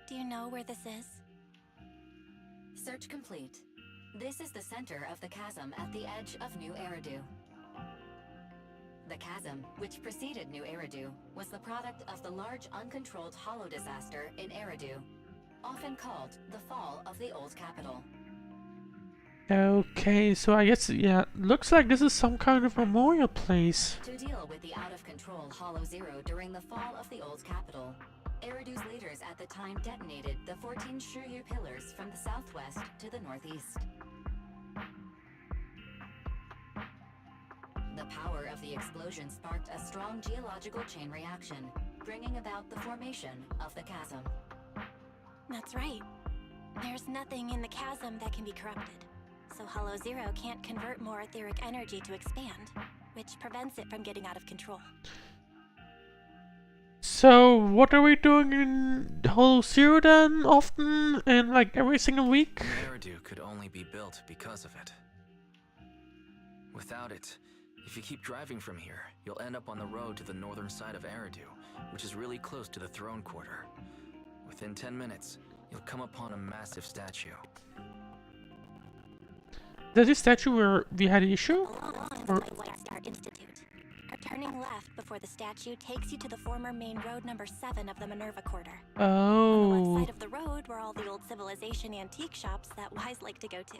do you know where this is? Search complete. This is the center of the chasm at the edge of New Eridu. The chasm, which preceded New Eridu, was the product of the large uncontrolled hollow disaster in Eridu. often called the Fall of the Old Capital. Okay, so I guess, yeah, looks like this is some kind of memorial place. To deal with the out-of-control Hollow Zero during the fall of the Old Capital, Eridu's leaders at the time detonated the 14 Shiryu pillars from the southwest to the northeast. The power of the explosion sparked a strong geological chain reaction, bringing about the formation of the chasm. That's right. There's nothing in the chasm that can be corrupted. So Hollow Zero can't convert more etheric energy to expand, which prevents it from getting out of control. So, what are we doing in Hollow Zero then, often, and like every single week? Eridu could only be built because of it. Without it, if you keep driving from here, you'll end up on the road to the northern side of Eridu, which is really close to the throne quarter. Within 10 minutes, you'll come upon a massive statue. Is that the statue where we had an issue? Or White Star Institute. Turning left before the statue takes you to the former main road number 7 of the Minerva Quarter. On the Oh. left side of the road were all the old civilization antique shops that Wise liked to go to.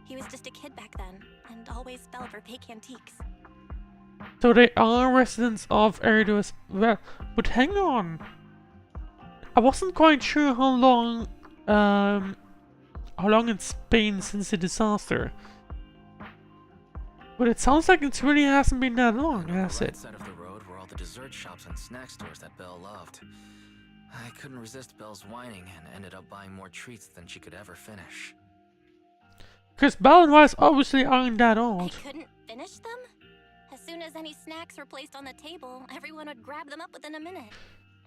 He was just a kid back then, and always fell for fake antiques. So they are residents of Eridu as well. But hang on. I wasn't quite sure how long it's been since the disaster. But it sounds like it really hasn't been that long, has On the it? right side of the road were all the dessert shops and snack stores that Belle loved. I couldn't resist Belle's whining and ended up buying more treats than she could ever finish. Because Belle and Wise obviously aren't that I old. couldn't finish them? As soon as any snacks were placed on the table, everyone would grab them up within a minute.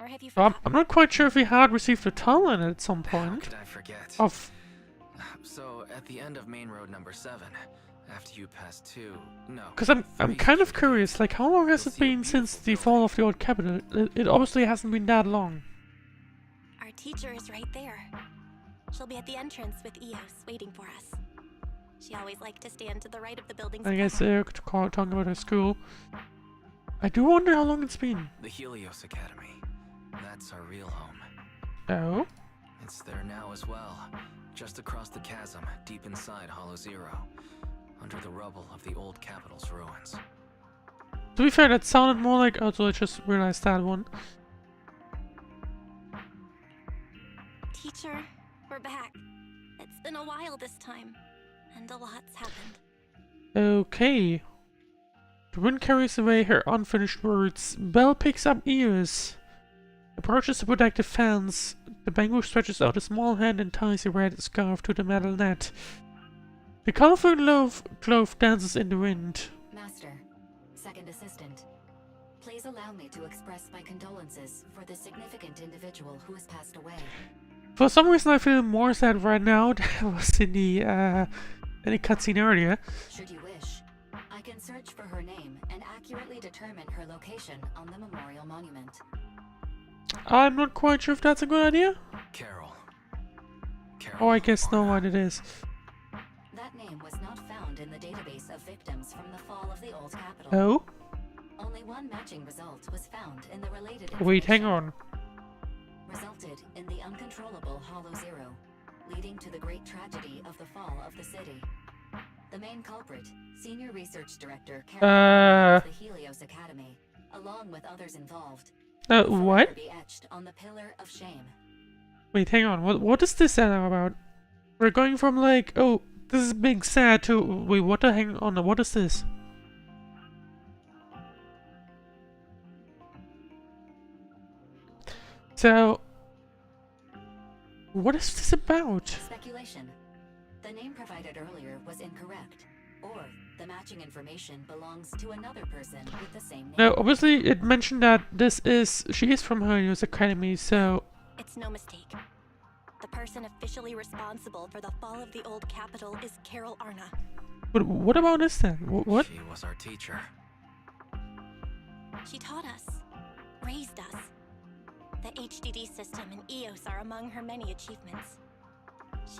Or have you So I'm forgotten? not quite sure if we had received a talent at some How point. could I forget? Of So, at the end of main road number 7, after you pass 2, no. Because I'm 3 kind of street, curious, like how long has you'll it see a been since beautiful the fall building. of the old capital? It obviously hasn't been that long. Our teacher is right there. She'll be at the entrance with Eos, waiting for us. She always liked to stand to the right of the building's I guess front. they're talking about her school. I do wonder how long it's been. The Helios Academy. That's our real home. Oh? It's there now as well. Just across the chasm, deep inside Hollow Zero. Under the rubble of the old capital's ruins. To be fair, that sounded more like... Oh, so I just realized that one. Teacher, we're back. It's been a while this time, and a lot's happened. Okay. The wind carries away her unfinished words. Belle picks up ears. Approaches the protective fence. The Bangu stretches out a small hand and ties a red scarf to the metal net. The colorful glove dances in the wind. Master, second assistant, please allow me to express my condolences for the significant individual who has passed away. For some reason I feel more sad right now than I was in the cutscene earlier. Should you wish, I can search for her name and accurately determine her location on the memorial monument. I'm not quite sure if that's a good idea. Carol. Oh, I guess no one it is. That name was not found in the database of victims from the fall of the old capital. Oh? Only one matching result was found in the related Wait, hang information. on. Resulted in the uncontrollable Hollow Zero, leading to the great tragedy of the fall of the city. The main culprit, Senior Research Director Carol of the Helios Academy, along with others involved, will What? forever be etched on the Pillar of Shame. Wait, hang on. What is this about? We're going from like, oh, this is being sad to, wait, what the hang on, what is this? So, what is this about? Speculation. The name provided earlier was incorrect, or the matching information belongs to another person with the same name. No, obviously it mentioned that she is from Helios Academy, so... It's no mistake. The person officially responsible for the fall of the old capital is Carol Arna. But what about this then? What? She was our teacher. She taught us, raised us. The HDD system and EOS are among her many achievements.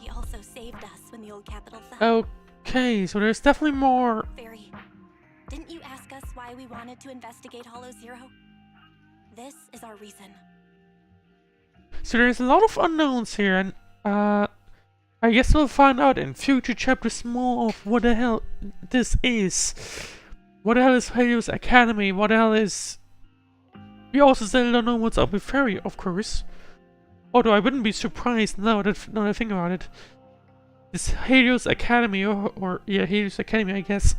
She also saved us when the old capital fell. Okay, so there's definitely more... Fairy, didn't you ask us why we wanted to investigate Hollow Zero? This is our reason. So there's a lot of unknowns here, and I guess we'll find out in future chapters more of what the hell this is. What the hell is Helios Academy? What the hell is... We also still don't know what's up with Fairy, of course. Although I wouldn't be surprised now that I think about it. This Helios Academy, or yeah, Helios Academy, I guess.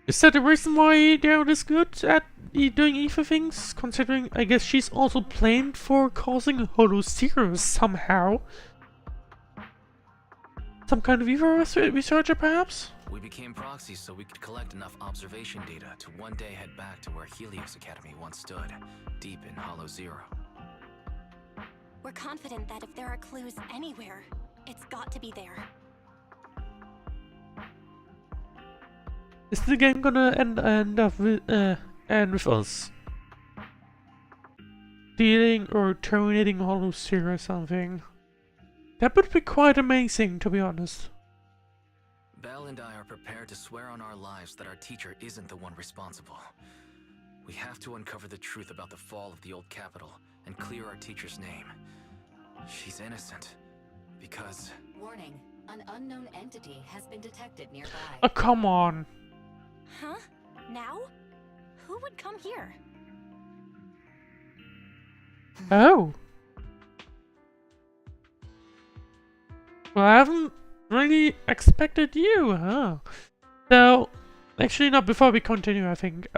Is that the reason why they're this good at doing evil things? Considering, I guess she's also blamed for causing Holoceros somehow. Some kind of evil researcher, perhaps? We became proxies so we could collect enough observation data to one day head back to where Helios Academy once stood, deep in Hollow Zero. We're confident that if there are clues anywhere, it's got to be there. Is the game gonna end with us dealing or terminating Holoceros or something? That would be quite amazing, to be honest. Belle and I are prepared to swear on our lives that our teacher isn't the one responsible. We have to uncover the truth about the fall of the old capital and clear our teacher's name. She's innocent, because... Warning, an unknown entity has been detected nearby. Oh, come on. Huh? Now? Who would come here? Oh. Well, I haven't really expected you, huh? So, actually not before we continue, I think.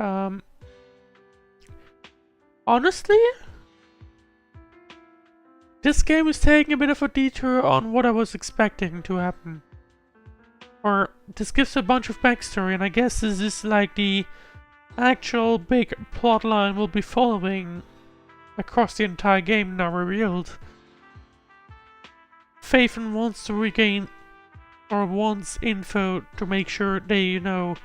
Honestly, this game is taking a bit of a detour on what I was expecting to happen. Or, this gives a bunch of backstory, and I guess this is like the actual big plotline we'll be following across the entire game now revealed. Phaethon wants to regain, or wants info to make sure they, you know,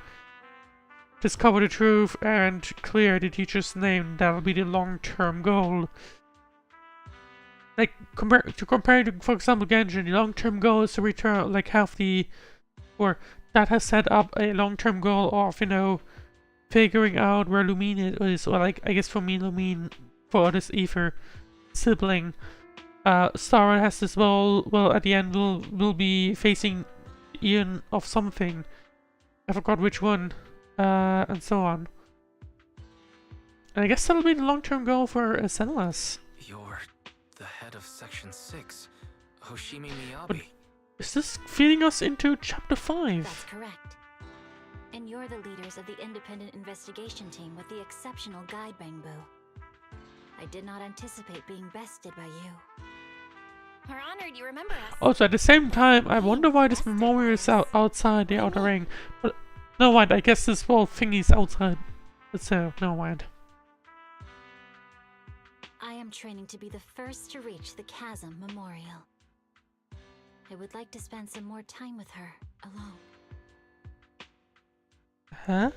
discover the truth and clear the teacher's name. That'll be the long-term goal. Like, compared to, for example, Genshin, the long-term goal is to return, like, have the... Or that has set up a long-term goal of, you know, figuring out where Lumine is, or like, I guess for me, Lumine, for this Ether sibling. Starra has this goal, well, at the end will be facing Ian of something. I forgot which one, and so on. And I guess that'll be the long-term goal for Senlas. You're the head of Section 6, Hoshimi Miyabi. But is this feeding us into Chapter 5? That's correct. And you're the leaders of the independent investigation team with the exceptional guide, Bangbu. I did not anticipate being bested by you. We're honored you remember us. Also, at the same time, I wonder why this memorial is outside the outer ring. But no mind, I guess this whole thingy's outside. So, no mind. I am training to be the first to reach the Chasm Memorial. I would like to spend some more time with her, alone. Huh?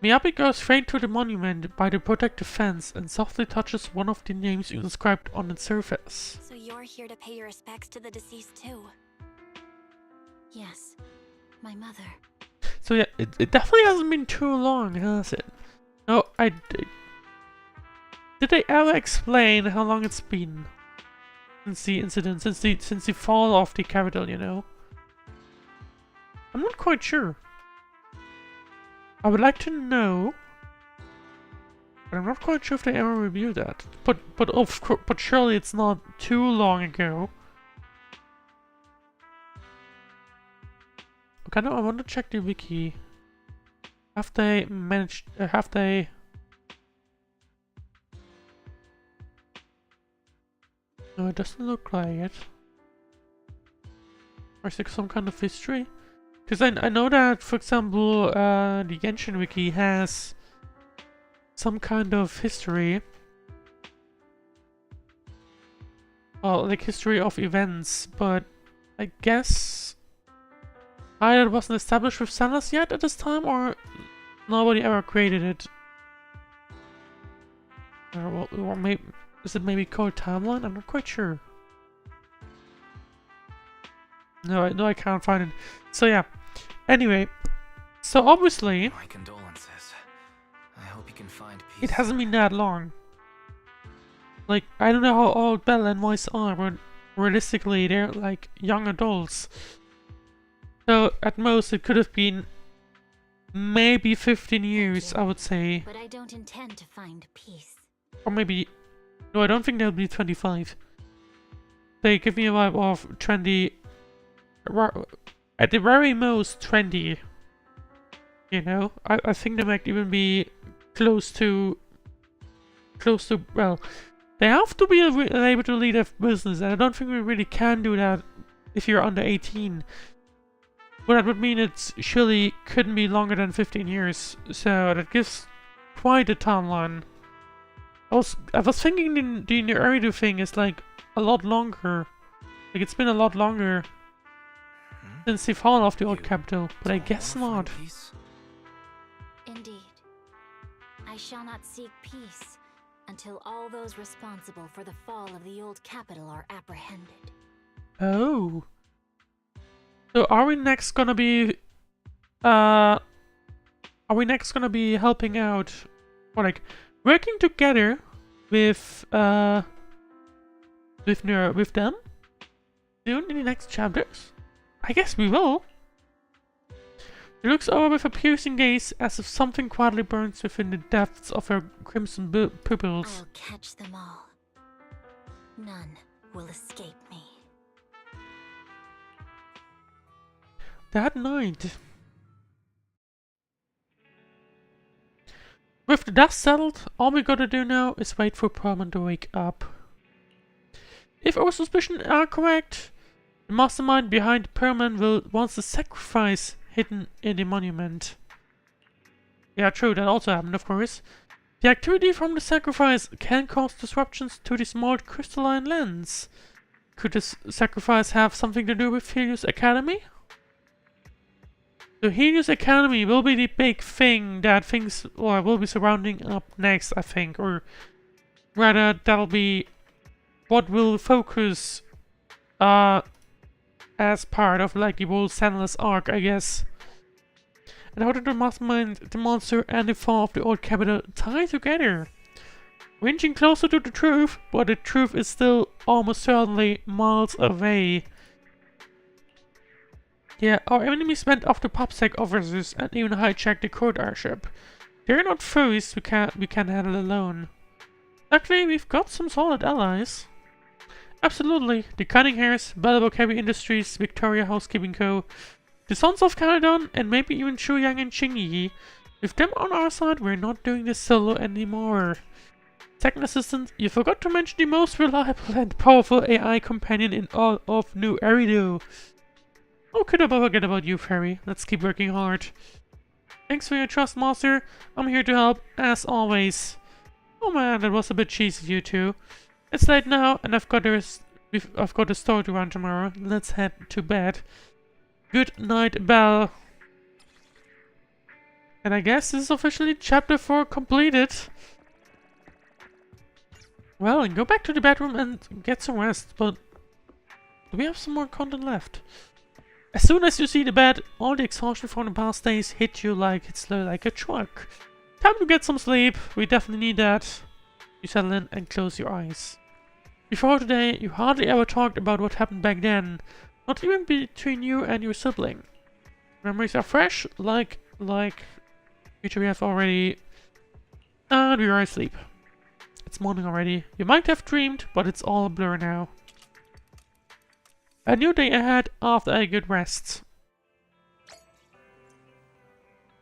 Miyabi goes straight to the monument by the protective fence and softly touches one of the names inscribed on its surface. So you're here to pay your respects to the deceased too? Yes, my mother. So yeah, it definitely hasn't been too long, has it? No, did they ever explain how long it's been since the incident, since the fall of the capital, you know? I'm not quite sure. I would like to know, but I'm not quite sure if they ever reviewed that. But of course, but surely it's not too long ago. Okay, no, I want to check the wiki. Have they managed? Have they? No, it doesn't look like it. Or is there some kind of history? Because I know that, for example, the Genshin wiki has some kind of history. Well, like history of events, but I guess either it wasn't established with Senlas yet at this time, or nobody ever created it. Or maybe, is it maybe called timeline? I'm not quite sure. No, I can't find it. So yeah. Anyway, So obviously, My condolences. I hope you can find peace. it hasn't been that long. Like, I don't know how old Bella and Moise are, but realistically, they're like young adults. So at most, it could have been maybe 15 years, I would say. But I don't intend to find peace. Or maybe... No, I don't think they'll be 25. They give me a vibe of 20... At the very most, 20. You know? I think they might even be close to... Well, they have to be able to lead a business, and I don't think we really can do that if you're under 18. But that would mean it surely couldn't be longer than 15 years, so that gives quite a timeline. I was thinking the Eridu thing is like a lot longer. Like it's been a lot longer since they fallen off the old capital, but I guess not. Indeed. I shall not seek peace until all those responsible for the fall of the old capital are apprehended. Oh. So are we next gonna be helping out, or like working together with them soon in the next chapters? I guess we will. She looks over with a piercing gaze as if something quietly burns within the depths of her crimson pupils. I'll catch them all. None will escape me. That night, with the dust settled, all we gotta do now is wait for Perman to wake up. If our suspicions are correct, the mastermind behind Perman will want the sacrifice hidden in the monument. Yeah, true, that also happened, of course. The activity from the sacrifice can cause disruptions to the small crystalline lens. Could this sacrifice have something to do with Helios Academy? The Helios Academy will be the big thing that things will be surrounding up next, I think. Or rather, that'll be what will focus as part of like the whole Senless arc, I guess. And how did the mastermind, the monster, and the fall of the old capital tie together? We're inching closer to the truth, but the truth is still almost certainly miles away. Yeah, our enemies went after PopSec officers and even hijacked the court airship. They're not foes we can handle alone. Luckily, we've got some solid allies. Absolutely, the Cunning Hairs, Bellabok Heavy Industries, Victoria Housekeeping Co., the Sons of Caledon, and maybe even Shuyang and Qingyi. With them on our side, we're not doing this solo anymore. Second Assistant, you forgot to mention the most reliable and powerful AI companion in all of New Eridu. How could I forget about you, Fairy? Let's keep working hard. Thanks for your trust, Master. I'm here to help, as always. Oh man, that was a bit cheesy of you two. It's late now, and I've got a story to run tomorrow. Let's head to bed. Good night, Belle. And I guess this is officially chapter 4 completed. Well, and go back to the bedroom and get some rest, but do we have some more content left? As soon as you see the bed, all the exhaustion from the past days hit you like it's like a truck. Time to get some sleep, we definitely need that. You settle in and close your eyes. Before today, you hardly ever talked about what happened back then, not even between you and your sibling. Memories are fresh, like which we have already, and we are asleep. It's morning already. You might have dreamed, but it's all a blur now. A new day ahead after a good rest.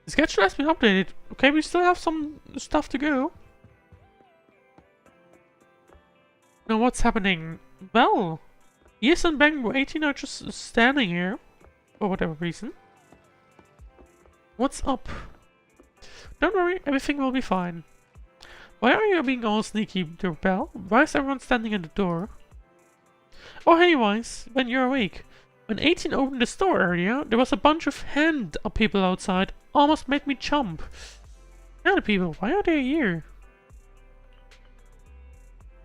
The schedule has been updated. Okay, we still have some stuff to go. Now what's happening? Well, Yes and Bang were 18 are just standing here. For whatever reason. What's up? Don't worry, everything will be fine. Why are you being all sneaky, Belle? Why is everyone standing at the door? Oh hey Wise, when you're awake. When 18 opened the store earlier, there was a bunch of hand people outside. Almost made me jump. The other people, why are they here?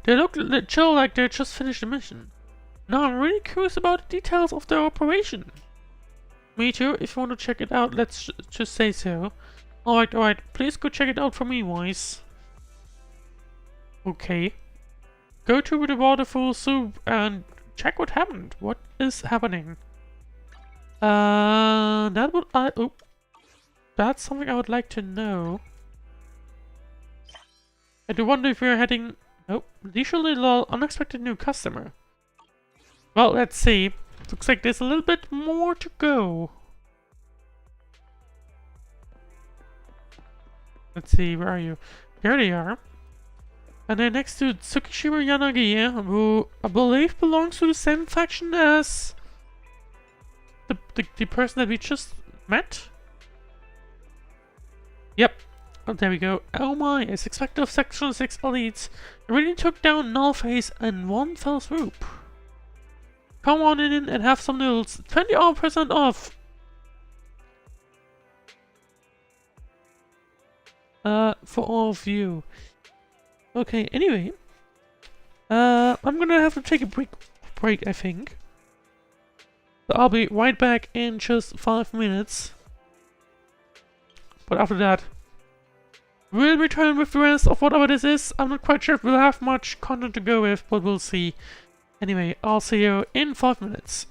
They look chill like they just finished the mission. Now I'm really curious about the details of the operation. Me too. If you want to check it out, let's just say so. Alright. Please go check it out for me, Wise. Okay. Go to the waterfall soup and check what happened. What is happening? That's something I would like to know. I do wonder if we're heading... Nope. Leisurely lull, unexpected new customer. Well, let's see. Looks like there's a little bit more to go. Let's see, where are you? Here they are. And they're next to Tsukishima Yanagi, who I believe belongs to the same faction as the person that we just met? Yep. Oh, there we go. Oh my, as expected of Section 6 elites, really took down Nullface in one fell swoop. Come on in and have some noodles. 20% off! For all of you. Okay, anyway. I'm gonna have to take a break, I think. So I'll be right back in just 5 minutes. But after that, we'll return with the rest of whatever this is. I'm not quite sure if we'll have much content to go with, but we'll see. Anyway, I'll see you in 5 minutes.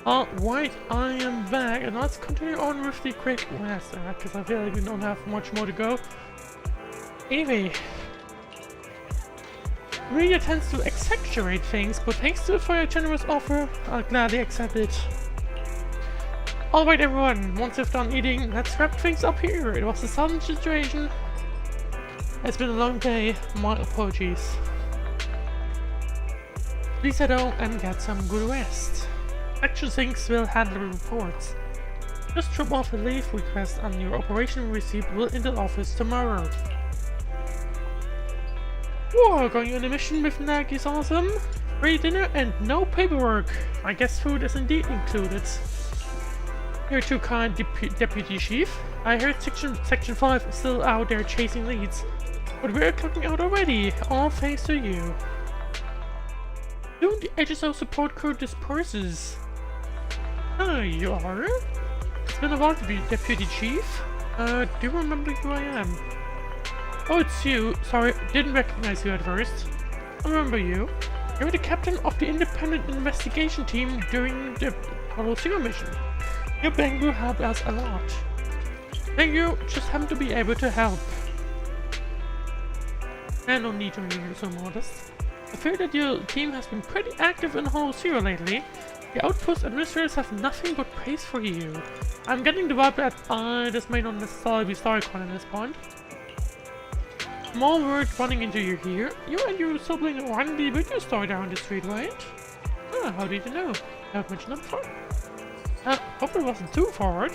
Alright, I am back, and let's continue on with the quick quest, because I feel like we don't have much more to go. Anyway, media tends to exaggerate things, but thanks for your generous offer, I'll gladly accept it. Alright everyone, once you've done eating, let's wrap things up here. It was a sudden situation. It's been a long day, my apologies. Please head home and get some good rest. Action Sinks will handle the reports. Just drop off a leave request and your operation receipt will in the office tomorrow. Whoa, going on a mission with Nag is awesome. Free dinner and no paperwork. I guess food is indeed included. You're too kind, Deputy Chief. I heard Section 5 is still out there chasing leads. But we're clocking out already, all thanks to you. Soon the HSO support crew disperses. Ah, you are? It's been a while to be Deputy Chief. Do you remember who I am? Oh, it's you. Sorry, didn't recognize you at first. I remember you. You're the captain of the independent investigation team during the Apollo 0 mission. Your Bangu helped us a lot. Thank you, just happen to be able to help. I don't need to be so modest. I fear that your team has been pretty active in Holo Zero lately. The Outpost administrators have nothing but praise for you. I'm getting the vibe that this may not necessarily be StoryCon at this point. Small word running into you here. You and your sibling ran the video store down the street, right? Ah, how did you know? I've mentioned that before. Hope it wasn't too forward.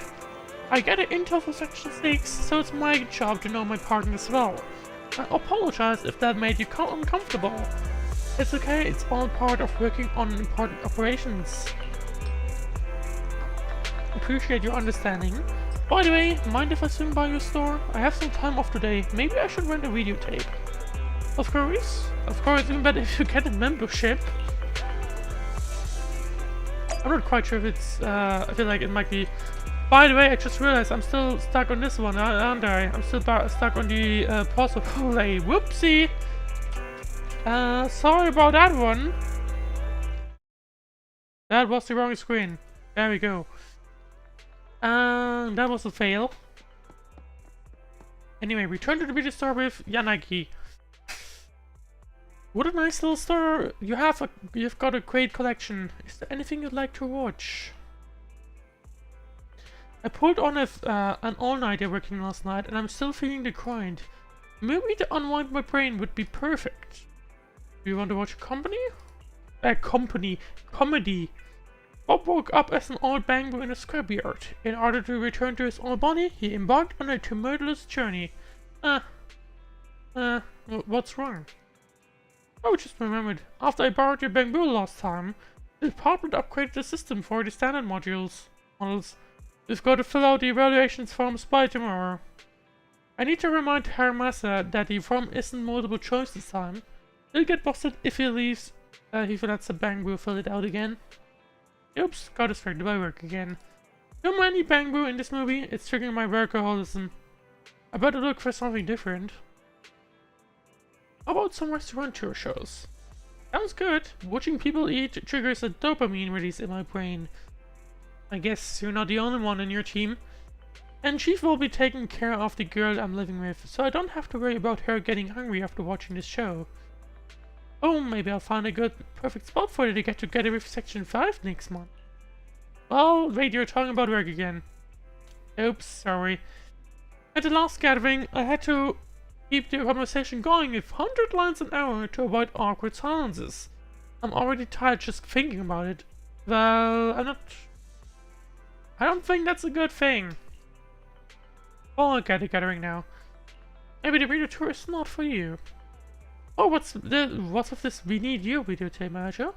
I get an intel for Section 6, so it's my job to know my partner as well. I apologize if that made you uncomfortable. It's okay, it's all part of working on important operations. Appreciate your understanding. By the way, mind if I swing by your store? I have some time off today, maybe I should rent a videotape. Of course, even better if you get a membership. I'm not quite sure if it's, I feel like it might be... By the way, I just realized I'm still stuck on this one, aren't I? I'm still stuck on the pause of Hole. Whoopsie! Sorry about that one. That was the wrong screen. There we go. That was a fail. Anyway, return to the video store with Yanagi. What a nice little store. You've got a great collection. Is there anything you'd like to watch? I pulled on an all-nighter working last night and I'm still feeling the grind. Maybe to unwind my brain would be perfect. Do you want to watch a comedy? Bob woke up as an old Bangu in a scrapyard. In order to return to his old body, he embarked on a tumultuous journey. What's wrong? Oh, just remembered. After I borrowed your Bangu last time, the department upgraded the system for the standard models. We've got to fill out the evaluations forms by tomorrow. I need to remind Haramasa that the form isn't multiple choice this time. He'll get busted if he leaves, if he lets the Bangu fill it out again. Oops, got distracted by work again. Too many Bangu in this movie, it's triggering my workaholism. I better look for something different. How about some restaurant tour shows? Sounds good. Watching people eat triggers a dopamine release in my brain. I guess you're not the only one in your team. And Chief will be taking care of the girl I'm living with, so I don't have to worry about her getting hungry after watching this show. Oh, maybe I'll find a good, perfect spot for you to get together with Section 5 next month. Oh, wait, you're talking about work again. Oops, sorry. At the last gathering, I had to keep the conversation going with 100 lines an hour to avoid awkward silences. I'm already tired just thinking about it. Well, I don't think that's a good thing. Well, I'll get a gathering now. Maybe the video tour is not for you. Oh, what's with this We Need You videotape manager?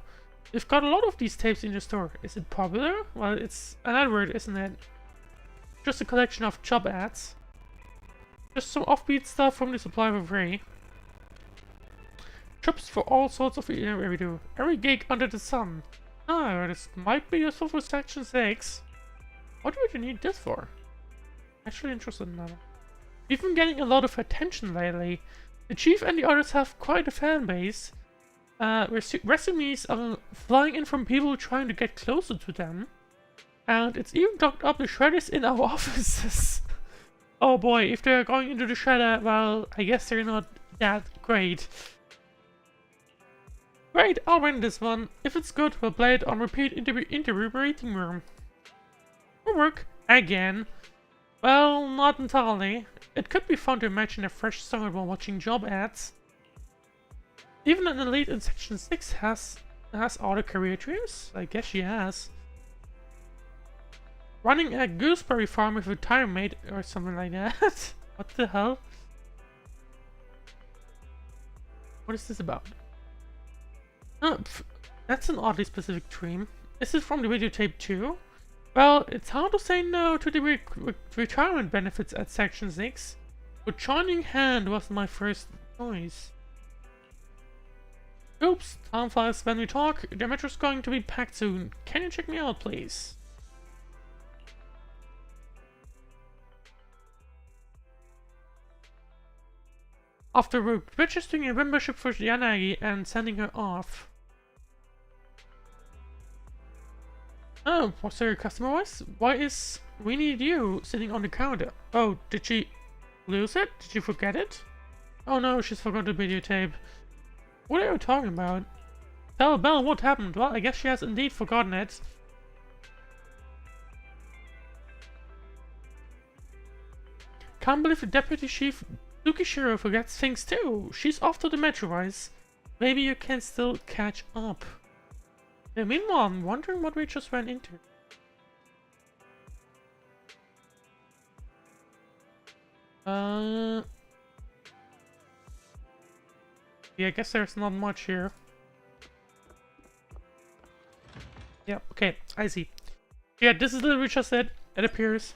We've got a lot of these tapes in the store. Is it popular? Well, it's an advert, isn't it? Just a collection of job ads. Just some offbeat stuff from the supply for free. Trips for all sorts of Eridu. Every gig under the sun. Ah, this might be useful for Section 6. What would you need this for? Actually interested in that. We've been getting a lot of attention lately. The Chief and the others have quite a fan base. Resumes are flying in from people trying to get closer to them. And it's even docked up the shredders in our offices. Oh boy, if they're going into the shredder, well, I guess they're not that great. Great, I'll rent this one. If it's good, we'll play it on repeat in the repeating room. Homework again. Well, not entirely. It could be fun to imagine a fresh start while watching job ads. Even an elite in Section 6 has all the career dreams? I guess she has. Running a gooseberry farm with a tire mate or something like that. What the hell? What is this about? Oh, that's an oddly specific dream. Is it from the videotape too? Well, it's hard to say no to the retirement benefits at Section 6, but joining hand was my first choice. Oops, time flies when we talk. The metro's going to be packed soon. Can you check me out, please? After registering a membership for Yanagi and sending her off. Oh, was there a customer voice? Why is We Need You sitting on the counter? Oh, did she lose it? Did she forget it? Oh no, she's forgot the videotape. What are you talking about? Tell Belle what happened. Well, I guess she has indeed forgotten it. Can't believe the Deputy Chief Tsukishiro forgets things too. She's off to the Metrovise. Maybe you can still catch up. Yeah, meanwhile, I'm wondering what we just ran into. Yeah, I guess there's not much here. Yeah, okay, I see. Yeah, this is the we just said. It appears.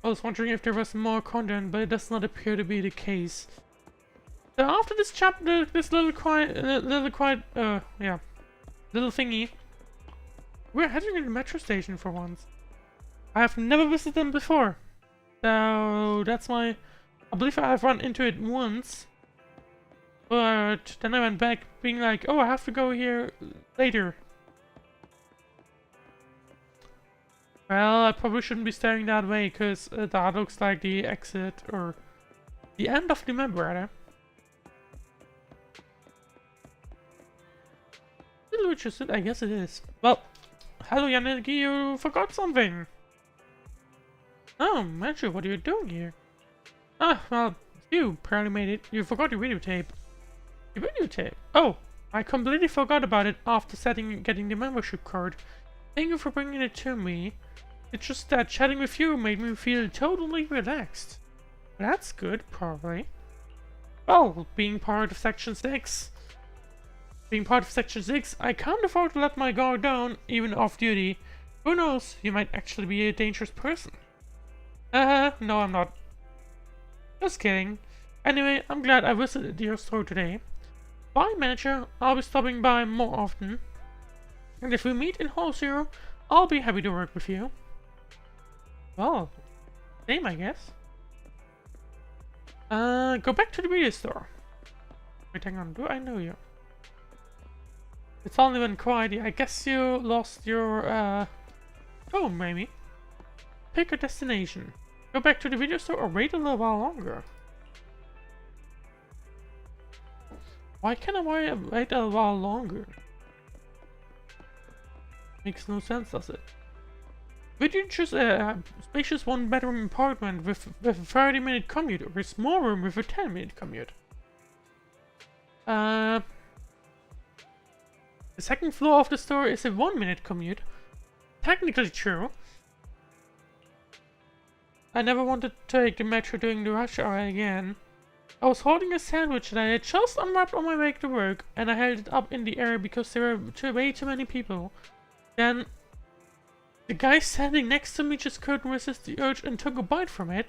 I was wondering if there was more content, but it does not appear to be the case. So after this chapter, this little thingy, we're heading to the metro station for once. I have never visited them before, so that's why I believe I have run into it once. But then I went back being like, oh, I have to go here later. Well, I probably shouldn't be staring that way, because that looks like the exit, or the end of the map, rather. I guess it is. Well, hello Yanagi, you forgot something. Oh, Manchu, what are you doing here? Ah, well, you apparently made it. You forgot your videotape. Your videotape? Oh, I completely forgot about it after getting the membership card. Thank you for bringing it to me. It's just that chatting with you made me feel totally relaxed. That's good, probably. Well, being part of Section 6, I can't afford to let my guard down, even off-duty. Who knows, you might actually be a dangerous person. No I'm not. Just kidding. Anyway, I'm glad I visited your store today. Bye, manager. I'll be stopping by more often. And if we meet in Hall 0, I'll be happy to work with you. Well, same I guess. Go back to the video store. Wait, hang on, do I know you? It's only been quiet. I guess you lost your, phone, maybe. Pick a destination. Go back to the video store or wait a little while longer. Why can't I wait a while longer? Makes no sense, does it? Would you choose a spacious one-bedroom apartment with a 30-minute commute, or a small room with a 10-minute commute? The second floor of the store is a 1-minute commute. Technically true. I never wanted to take the metro during the rush hour again. I was holding a sandwich that I had just unwrapped on my way to work, and I held it up in the air because there were way too many people. Then the guy standing next to me just couldn't resist the urge and took a bite from it.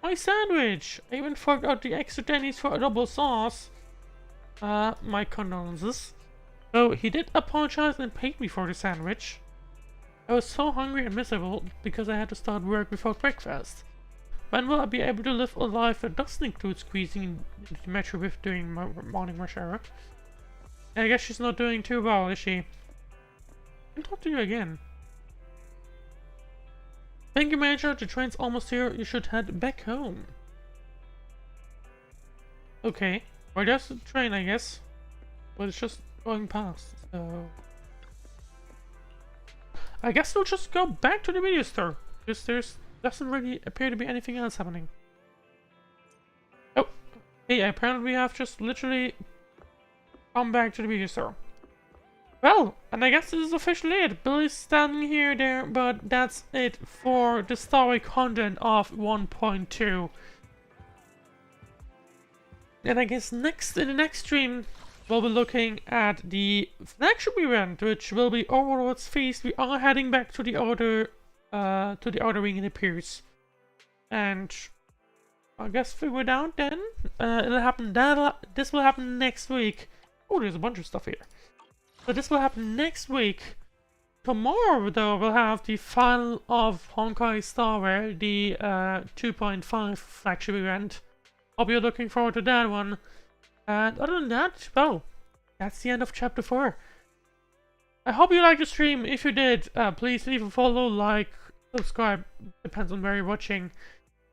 My sandwich! I even forked out the extra pennies for a double sauce. My condolences. Though he did apologize and paid me for the sandwich. I was so hungry and miserable because I had to start work before breakfast. When will I be able to live a life that doesn't include squeezing into the metro with during morning rush hour? I guess she's not doing too well, is she? I'll talk to you again. Thank you, Major. The train's almost here. You should head back home. Okay. Well, there's the train, I guess. But it's just going past, so... I guess we'll just go back to the video store. Because there's doesn't really appear to be anything else happening. Oh. Hey, apparently we have just literally come back to the video store. Well, and I guess this is officially it. Billy's standing here, there, but that's it for the story content of 1.2. And I guess in the next stream, we'll be looking at the flagship event, which will be Overlord's Feast. We are heading back to the outer ring, it appears. And I guess if we're down then, it'll happen. This will happen next week. Oh, there's a bunch of stuff here. So this will happen next week. Tomorrow, though, we'll have the final of Honkai Star Rail, the 2.5 flagship event. Hope you're looking forward to that one. And other than that, well, that's the end of Chapter 4. I hope you liked the stream. If you did, please leave a follow, like, subscribe. Depends on where you're watching.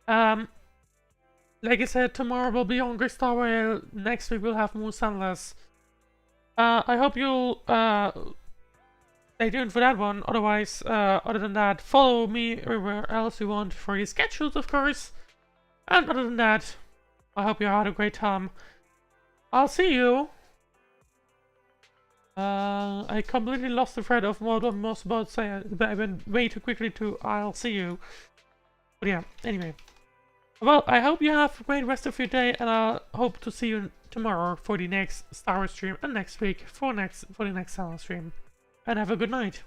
Like I said, tomorrow will be Honkai Star Rail. Next week we'll have more Sunless. I hope you'll stay tuned for that one. Otherwise, other than that, follow me everywhere else you want for your schedules, of course. And other than that, I hope you had a great time. I'll see you. I completely lost the thread of what I was about to say. I went way too quickly to I'll see you. But yeah, anyway. Well, I hope you have a great rest of your day, and I hope to see you tomorrow for the next Star Wars stream, and next week for the next Star Wars stream. And have a good night.